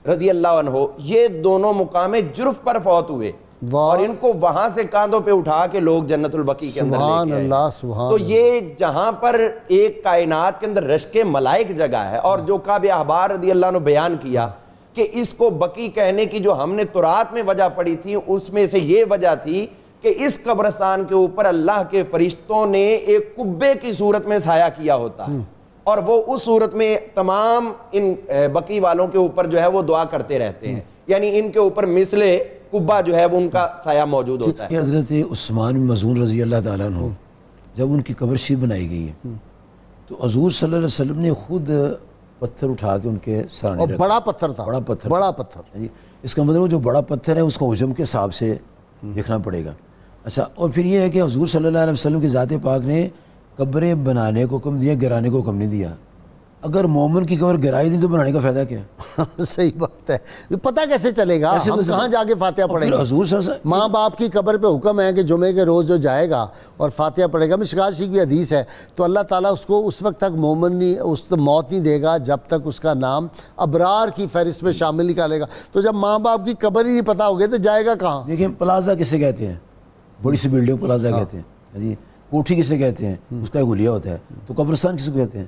S4: رضی اللہ عنہ یہ دونوں مقام جرف پر فوت ہوئے اور ان کو وہاں سے کاندھوں پہ اٹھا کے لوگ جنت البقیع کے اندر لے کے آئے. تو یہ جہاں پر ایک کائنات کے اندر رشک ملائک جگہ ہے, اور جو کعب احبار رضی اللہ عنہ بیان کیا کہ اس کو بقیع کہنے کی جو ہم نے تورات میں وجہ پڑھی تھی اس میں سے یہ وجہ تھی کہ اس قبرستان کے اوپر اللہ کے فرشتوں نے ایک قبے کی صورت میں سایہ کیا ہوتا ہے, اور وہ اس صورت میں تمام ان بقیع والوں کے اوپر جو ہے وہ دعا کرتے رہتے ہیں, یعنی ان کے اوپر مثل قبہ جو ہے وہ ان کا سایہ موجود ہوتا ہے.
S3: حضرت عثمان بن مظعون رضی اللہ تعالیٰ عنہ جب ان کی قبر شریف بنائی گئی ہے تو حضور صلی اللہ علیہ وسلم نے خود پتھر اٹھا کے ان کے سرانے رکھا.
S2: بڑا پتھر تھا, بڑا پتھر.
S3: اس کا مطلب جو بڑا پتھر ہے اس کو حجم کے حساب سے دیکھنا پڑے گا. اچھا, اور پھر یہ ہے کہ حضور صلی اللہ علیہ وسلم کی ذات پاک نے قبریں بنانے کو حکم دیا, گرانے کو حکم نہیں دیا. اگر مومن کی قبر گرائی دی تو بنانے کا فائدہ کیا؟
S2: صحیح بات ہے, پتہ کیسے چلے گا ہم کہاں جا کے فاتحہ پڑھیں گے؟
S3: حضور صلی اللہ علیہ وسلم
S2: ماں باپ کی قبر پہ حکم ہے کہ جمعے کے روز جو جائے گا اور فاتحہ پڑھے گا. مشکوٰۃ شریف کی حدیث ہے, تو اللہ تعالیٰ اس کو اس وقت تک مومن نہیں, اس موت نہیں دے گا جب تک اس کا نام ابرار کی فہرست میں شامل نہیں کرے گا. تو جب ماں باپ کی قبر ہی نہیں پتہ ہوگی تو جائے گا کہاں؟
S3: دیکھیں پلازا کسے کہتے ہیں؟ بڑی سی بلڈنگ پلازا کہتے ہیں جی. کوٹھی کسے کہتے ہیں؟ اس کا ایک حلیہ ہوتا ہے. تو قبرستان کسے کہتے ہیں؟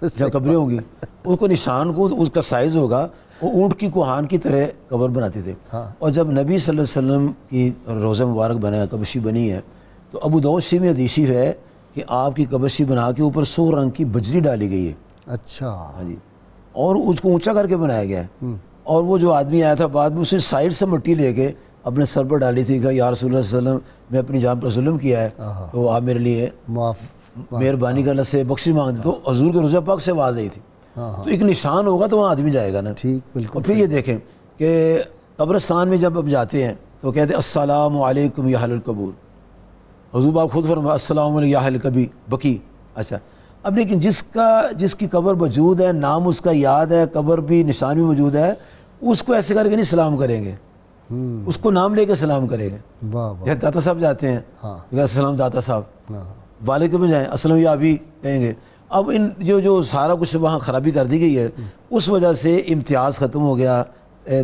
S3: جہاں قبریں ہوں گی اس کو نشان کو اس کا سائز ہوگا, وہ اونٹ کی کوہان کی طرح قبر بناتے تھے. اور جب نبی صلی اللہ علیہ وسلم کی روضہ مبارک بنا قبرشی بنی ہے تو ابو داؤد شریف میں حدیث ہے کہ آپ کی قبرشی بنا کے اوپر 100 رنگ کی بجری ڈالی گئی ہے.
S2: اچھا
S3: ہاں جی, اور اس کو اونچا کر کے بنایا گیا ہے. اور وہ جو آدمی آیا تھا بعد میں اسے سائڈ سے مٹی لے کے اپنے سر پر ڈالی تھی کہ یا رسول اللہ صلی اللہ علیہ وسلم میں اپنی جان پر ظلم کیا ہے تو آپ میرے لیے مہربانی کرنے سے بخشی مانگ دی. تو حضور کے روضہ پاک سے آواز آئی تھی. تو ایک نشان ہوگا تو وہاں آدمی جائے گا نا.
S2: ٹھیک, بالکل.
S3: اور پھر یہ دیکھیں کہ قبرستان میں جب اب جاتے ہیں تو کہتے ہیں السلام علیکم یا اہل القبور. حضور پاک خود فرمایا السلام علیکم یا اہل بقیع. اچھا, اب لیکن جس کی قبر موجود ہے, نام اس کا یاد ہے, قبر بھی نشان بھی موجود ہے, اس کو ایسے کر کے نہیں سلام کریں گے, اس کو نام لے کے سلام کریں گے. جیسے داتا صاحب جاتے ہیں السلام داتا صاحب, والد میں جائیں السلام یا ابھی کہیں گے. اب ان جو سارا کچھ وہاں خرابی کر دی گئی ہے اس وجہ سے امتیاز ختم ہو گیا,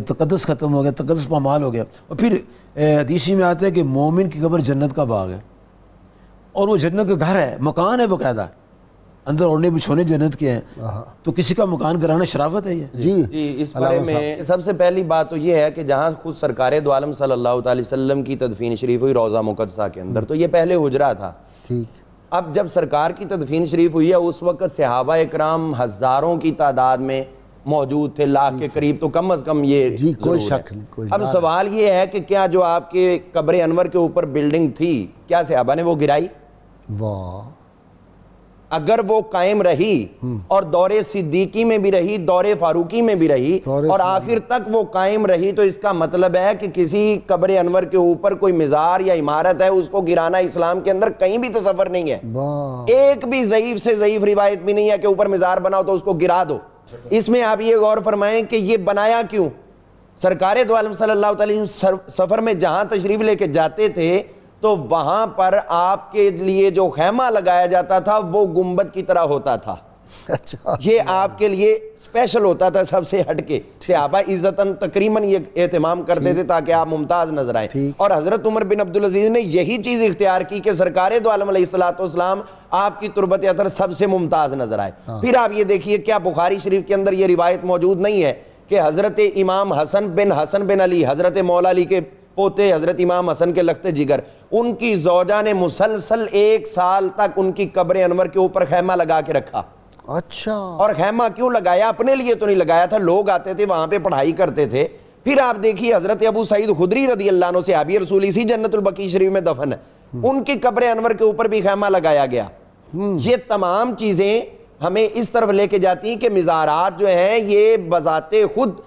S3: تقدس ختم ہو گیا, تقدس پامال ہو گیا. اور پھر حدیث میں آتا ہے کہ مومن کی قبر جنت کا باغ ہے, اور وہ جنت کا گھر ہے, مکان ہے باقاعدہ, اندر اوڑھنے بچھونے جنت کے ہیں. تو کسی کا مکان کرانا شرافت ہے یہ.
S2: جی
S4: اس بارے میں سب سے پہلی بات تو یہ ہے کہ جہاں خود سرکار دو عالم صلی اللہ علیہ وسلم کی تدفین شریف ہوئی روضہ مقدسہ کے اندر, تو یہ پہلے حجرہ تھا.
S2: ٹھیک.
S4: اب جب سرکار کی تدفین شریف ہوئی ہے اس وقت صحابہ اکرام ہزاروں کی تعداد میں موجود تھے, لاکھ کے قریب تو کم از کم یہ
S2: جی کوئی شک نہیں.
S4: اب سوال یہ ہے کہ کیا جو آپ کے قبر انور کے اوپر بلڈنگ تھی کیا صحابہ نے وہ گرائی؟
S2: واہ,
S4: اگر وہ قائم رہی اور دور صدیقی میں بھی رہی, دور فاروقی میں بھی رہی, اور آخر تک وہ قائم رہی, تو اس کا مطلب ہے کہ کسی قبر انور کے اوپر کوئی مزار یا عمارت ہے اس کو گرانا اسلام کے اندر کہیں بھی تصور نہیں ہے. ایک بھی ضعیف سے ضعیف روایت بھی نہیں ہے کہ اوپر مزار بناؤ تو اس کو گرا دو. اس میں آپ یہ غور فرمائیں کہ یہ بنایا کیوں؟ سرکار دو عالم صلی اللہ علیہ وسلم سفر میں جہاں تشریف لے کے جاتے تھے تو وہاں پر آپ کے لیے جو خیمہ لگایا جاتا تھا وہ گنبد کی طرح ہوتا تھا,
S2: اچھا
S4: یہ آپ کے لیے اسپیشل ہوتا تھا سب سے ہٹ کے. صحابہ عزتاً تقریباً یہ اہتمام کرتے تھے تاکہ آپ ممتاز نظر آئیں. اور حضرت عمر بن عبدالعزیز نے یہی چیز اختیار کی کہ سرکار دو عالم علیہ السلام آپ کی تربت اطہر سب سے ممتاز نظر آئے. پھر آپ یہ دیکھیے کیا بخاری شریف کے اندر یہ روایت موجود نہیں ہے کہ حضرت امام حسن بن علی، حضرت مولا علی کے پوتے، حضرت امام حسن کے لخت جگر، ان کی زوجہ نے مسلسل 1 سال تک ان کی قبر انور کے اوپر خیمہ لگا کے رکھا.
S2: اچھا.
S4: اور خیمہ کیوں لگایا؟ اپنے لیے تو نہیں لگایا تھا، لوگ آتے تھے وہاں پہ پڑھائی کرتے تھے. پھر آپ دیکھیے حضرت ابو سعید خدری رضی اللہ عنہ صحابی رسول اسی جنت البقیع شریف میں دفن ہے، ان کی قبر انور کے اوپر بھی خیمہ لگایا گیا. یہ تمام چیزیں ہمیں اس طرف لے کے جاتی ہیں کہ مزارات جو ہیں یہ بذات خود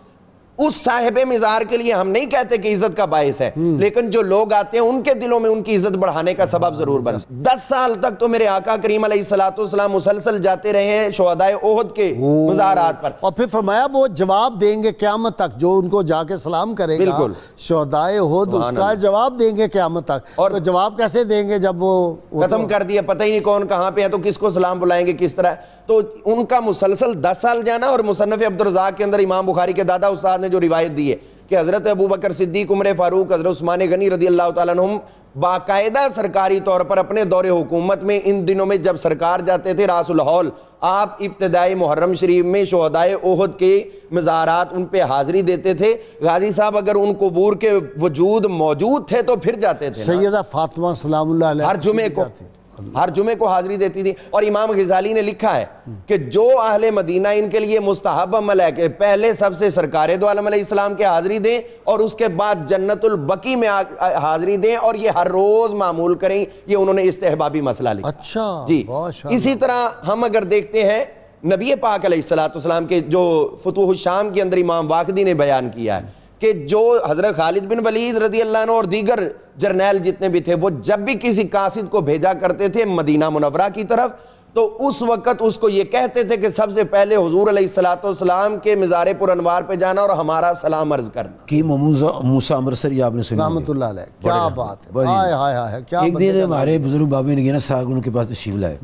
S4: اس صاحب مزار کے لیے ہم نہیں کہتے کہ عزت کا باعث ہے، لیکن جو لوگ آتے ہیں ان کے دلوں میں ان کی عزت بڑھانے کا سبب ضرور بن. 10 سال تک تو میرے آقا کریم علیہ السلام مسلسل جاتے رہے ہیں شہدائے احد کے مزارات پر.
S2: اور پھر فرمایا وہ جواب دیں گے قیامت تک، جو ان کو جا کے سلام کرے گا
S4: بالکل
S2: شہدائے احد، اس کا جواب دیں گے قیامت تک. اور تو جواب کیسے دیں گے جب وہ
S4: ختم کر دیا، پتہ ہی نہیں کون کہاں پہ ہے، تو کس کو سلام بلائیں گے کس طرح. تو ان کا مسلسل 10 سال جانا. اور مصنف عبدالرزاق کے اندر امام بخاری کے دادا استاد نے جو روایت دی ہے کہ حضرت ابوبکر صدیق، عمر فاروق، حضرت عثمان غنی رضی اللہ تعالیٰ عنہم باقاعدہ سرکاری طور پر اپنے دور حکومت میں ان دنوں میں جب سرکار جاتے تھے راس الحول، آپ ابتدائی محرم شریف میں شہدائے احد کے مزارات ان پہ حاضری دیتے تھے. غازی صاحب اگر ان قبور کے وجود موجود تھے تو پھر جاتے تھے.
S2: سیدہ فاطمہ سلام اللہ علیہ
S4: ہر جمعے کو حاضری دیتی تھی. اور امام غزالی نے لکھا ہے کہ جو اہل مدینہ ان کے لیے مستحب عمل ہے کہ پہلے سب سے سرکار دو عالم علیہ السلام کے حاضری دیں اور اس کے بعد جنت البقیع میں حاضری دیں، اور یہ ہر روز معمول کریں. یہ انہوں نے استحبابی مسئلہ لکھا.
S2: اچھا
S4: جی. اسی طرح ہم اگر دیکھتے ہیں نبی پاک علیہ السلام کے جو فتوح الشام کے اندر امام واقدی نے بیان کیا ہے کہ جو حضرت خالد بن ولید رضی اللہ عنہ اور دیگر جرنیل جتنے بھی تھے وہ جب بھی کسی قاصد کو بھیجا کرتے تھے مدینہ منورہ کی طرف، تو اس وقت اس کو یہ کہتے تھے کہ سب سے پہلے حضور علیہ السلام کے مزار پر انوار پہ جانا اور ہمارا سلام عرض کرنا.
S3: کہ موسیٰ امرسری آپ نے سنا
S2: رحمت اللہ علیہ. کیا بات ہے. ہائے ہائے ہائے.
S3: ایک دن ہمارے بزرگ بابا نگینہ صاحب ان کے پاس تشریف لائے،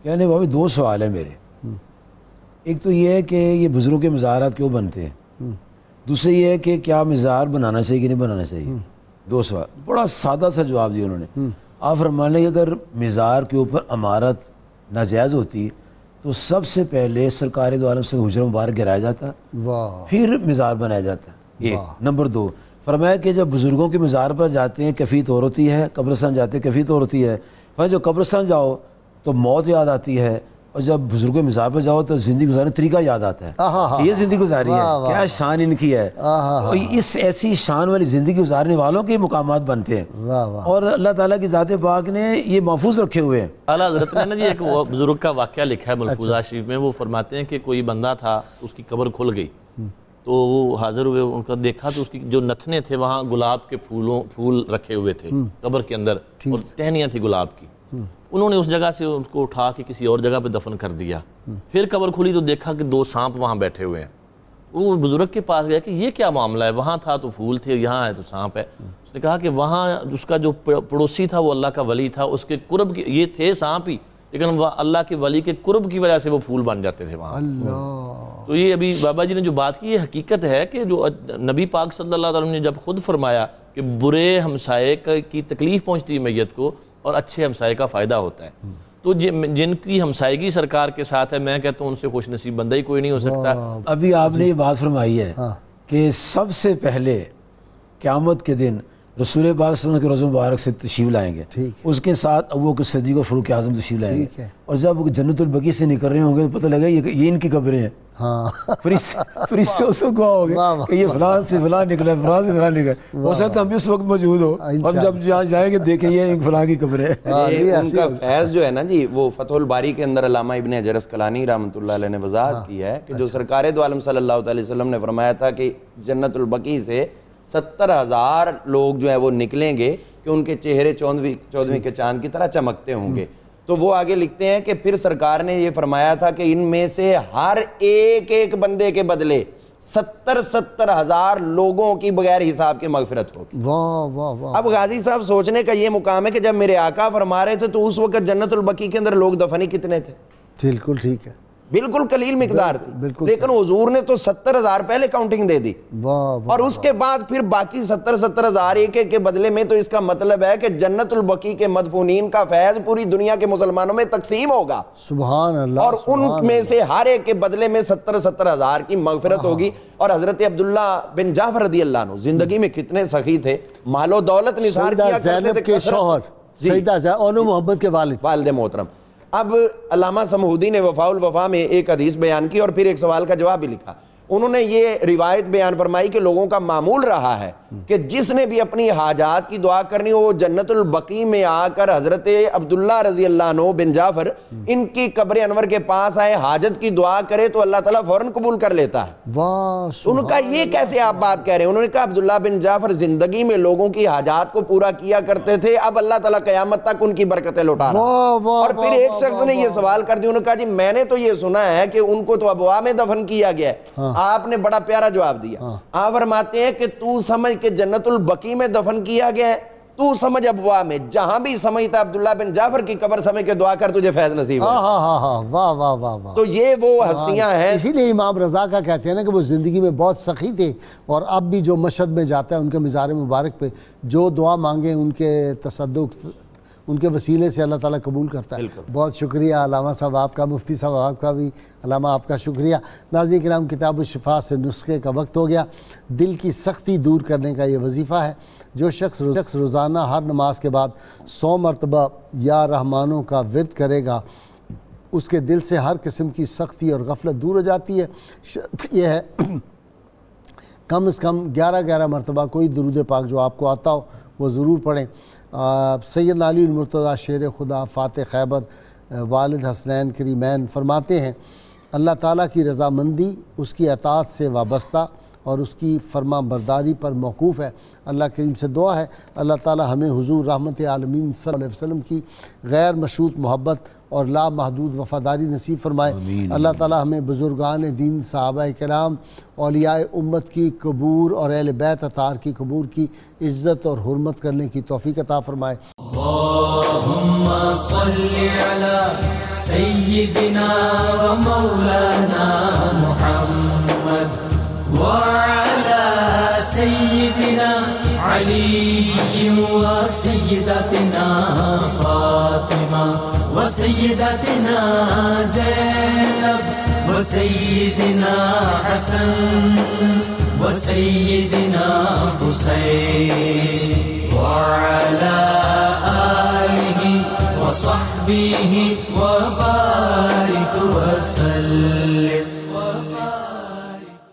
S3: کہنے بابا 2 سوال ہیں میرے. ایک تو یہ ہے کہ یہ بزرگوں کے مزارات کیوں بنتے ہیں، دوسرے یہ ہے کہ کیا مزار بنانا چاہیے کہ نہیں بنانا چاہیے. 2 سوال، بڑا سادہ سا جواب دیا انہوں نے. آپ فرمانے لگے اگر مزار کے اوپر عمارت ناجائز ہوتی تو سب سے پہلے سرکار دو عالم سے حجرہ مبارک گرایا جاتا، پھر مزار بنایا جاتا. ایک. نمبر 2 فرمایا کہ جب بزرگوں کے مزار پر جاتے ہیں کیفیت اور ہوتی ہے، قبرستان جاتے ہیں کیفیت اور ہوتی ہے. جو قبرستان جاؤ تو موت یاد آتی ہے، اور جب بزرگوں کے مزار پر جاؤ تو زندگی گزارنے طریقہ یاد آتا ہے. یہ زندگی گزاری ہے، کیا شان ان کی ہے. اور اس ایسی شان والی زندگی گزارنے والوں کے مقامات بنتے ہیں، اور اللہ تعالیٰ کی ذات پاک نے یہ محفوظ رکھے ہوئے ہیں.
S6: اعلیٰ حضرت نے جی ایک بزرگ کا واقعہ لکھا ہے ملفوظہ شریف میں. وہ فرماتے ہیں کہ کوئی بندہ تھا، اس کی قبر کھل گئی تو وہ حاضر ہوئے، ان کا دیکھا تو اس کی جو نتنے تھے وہاں گلاب کے پھول رکھے ہوئے تھے قبر کے اندر، اور ٹہنیاں تھی گلاب کی. انہوں نے اس جگہ سے ان کو اٹھا کے کسی اور جگہ پہ دفن کر دیا. پھر قبر کھلی تو دیکھا کہ 2 سانپ وہاں بیٹھے ہوئے ہیں. وہ بزرگ کے پاس گیا کہ یہ کیا معاملہ ہے، وہاں تھا تو پھول تھے، یہاں ہے تو سانپ ہے. اس نے کہا کہ وہاں اس کا جو پڑوسی تھا وہ اللہ کا ولی تھا، اس کے قرب کی یہ تھے سانپ ہی، لیکن وہ اللہ کے ولی کے قرب کی وجہ سے وہ پھول بن جاتے تھے وہاں. تو یہ ابھی بابا جی نے جو بات کی یہ حقیقت ہے کہ جو نبی پاک صلی اللہ علیہ وسلم نے جب خود فرمایا کہ برے ہمسائے کی تکلیف پہنچتی ہے میت کو اور اچھے ہمسائے کا فائدہ ہوتا ہے. تو جن کی ہمسائیگی سرکار کے ساتھ ہے میں کہتا ہوں ان سے خوش نصیب بندہ ہی کوئی نہیں ہو سکتا.
S3: ابھی آپ نے یہ بات فرمائی ہے کہ سب سے پہلے قیامت کے دن رسول پاک صلی اللہ علیہ وسلم کے روضہ مبارک سے تشریف لائیں گے، اس کے ساتھ ابوبکر صدیق اور فاروق اعظم تشریف لائیں گے، اور جب وہ جنت البقیع سے نکل رہے ہوں گے پتہ لگا یہ ان کی قبریں ہیں. فرشتے اس کو گواہ ہو گئے کہ یہ فلاں سے فلاں نکلا، فلاں سے فلاں نکلا. ہو سکتا ہم بھی اس وقت موجود ہو، ہم جب جائیں گے دیکھیں یہ فلاں کی قبر ہے.
S4: ان کا فیض جو ہے نا جی، وہ فتح الباری کے اندر علامہ ابن حجر اسقلانی رحمۃ اللہ علیہ نے وضاحت کی ہے کہ جو سرکار دو عالم صلی اللہ علیہ وسلم نے فرمایا تھا کہ جنت البقیع سے 70,000 لوگ جو ہے وہ نکلیں گے کہ ان کے چہرے 14ویں کے چاند کی طرح چمکتے ہوں گے. تو وہ آگے لکھتے ہیں کہ پھر سرکار نے یہ فرمایا تھا کہ ان میں سے ہر ایک بندے کے بدلے 70,000 لوگوں کی بغیر حساب کے مغفرت ہوگی. اب غازی صاحب سوچنے کا یہ مقام ہے کہ جب میرے آقا فرما رہے تھے تو اس وقت جنت البقیع کے اندر لوگ دفن ہی کتنے تھے؟
S2: بالکل ٹھیک ہے.
S4: بالکل قلیل مقدار تھی، لیکن حضور نے تو 70,000 پہلے کاؤنٹنگ دے دی، اور اس کے بعد پھر باقی 70,000 ایک ایک کے بدلے میں. تو اس کا مطلب ہے کہ جنت البقیع کے مدفونین کا فیض پوری دنیا کے مسلمانوں میں تقسیم ہوگا،
S2: سبحان اللہ،
S4: اور ان میں سے ہر ایک کے بدلے میں 70,000 کی مغفرت ہوگی. اور حضرت عبداللہ بن جعفر رضی اللہ عنہ زندگی میں کتنے سخی تھے، مال و دولت نثار کیا کرتے تھے،
S2: زینب کے شوہر سیدہ اونو محمد کے والد
S4: محترم. اب علامہ سمہودی نے وفاء الوفا میں ایک حدیث بیان کی اور پھر ایک سوال کا جواب بھی لکھا. انہوں نے یہ روایت بیان فرمائی کہ لوگوں کا معمول رہا ہے کہ جس نے بھی اپنی حاجات کی دعا کرنی ہو، وہ جنت البقیع میں آ کر حضرت عبداللہ رضی اللہ عنہ بن جعفر ان کی قبر انور کے پاس آئے، حاجت کی دعا کرے تو اللہ تعالیٰ فوراً قبول کر لیتا ہے. ان کا یہ کیسے آپ بات کہہ رہے ہیں؟ انہوں نے کہا عبداللہ بن جعفر زندگی میں لوگوں کی حاجات کو پورا کیا کرتے تھے، اب اللہ تعالیٰ قیامت تک ان کی برکتیں لوٹا رہا ہے. اور پھر ایک شخص نے یہ سوال کر دیا، انہوں نے کہا جی میں نے تو یہ سنا ہے کہ ان کو تو ابوا میں دفن کیا گیا ہے. آپ نے بڑا پیارا جواب دیا. آپ فرماتے ہیں کہ تو سمجھ کہ جنت البقیع میں دفن کیا گیا ہے، تو سمجھ ابوا میں، جہاں بھی سمجھتا عبداللہ بن جعفر کی قبر سمجھ کے دعا کر تجھے فیض نصیب ہو.
S2: واہ واہ واہ واہ.
S4: تو یہ وہ ہستیاں ہیں.
S2: اسی لیے امام رضا کا کہتے ہیں نا کہ وہ زندگی میں بہت سخی تھے، اور اب بھی جو مشہد میں جاتا ہے ان کے مزار مبارک پہ جو دعا مانگے ان کے تصدق ان کے وسیلے سے اللہ تعالیٰ قبول کرتا ہے. بہت شکریہ علامہ صاحب آپ کا، مفتی صاحب آپ کا بھی، علامہ آپ کا شکریہ. ناظرین کرام، کتاب الشفا سے نسخے کا وقت ہو گیا. دل کی سختی دور کرنے کا یہ وظیفہ ہے. جو شخص روزانہ ہر نماز کے بعد 100 مرتبہ یا رحمانوں کا ورد کرے گا، اس کے دل سے ہر قسم کی سختی اور غفلت دور ہو جاتی ہے. یہ ہے کم از کم 11 مرتبہ کوئی درود پاک جو آپ کو آتا ہو وہ ضرور پڑھیں. سید علی المرتضیٰ شیر خدا فاتح خیبر والد حسنین کریمین فرماتے ہیں اللہ تعالیٰ کی رضامندی اس کی اطاعت سے وابستہ اور اس کی فرما برداری پر موقوف ہے. اللہ کریم سے دعا ہے اللہ تعالیٰ ہمیں حضور رحمت عالمین صلی اللہ علیہ وسلم کی غیر مشروط محبت اور لا محدود وفاداری نصیب فرمائے. اللہ تعالیٰ ہمیں بزرگان دین، صحابہ کرام، اولیاء امت کی قبور اور اہل بیت اطہار کی قبور کی عزت اور حرمت کرنے کی توفیق عطا فرمائے.
S1: اللہم صلی علی سیدنا و مولانا محمد وعلى سيدنا علي وسيدتنا فاطمة وسيدتنا زينب وسيدنا حسن وسيدنا حسين وعلى آله وصحبه وبارك وسلم.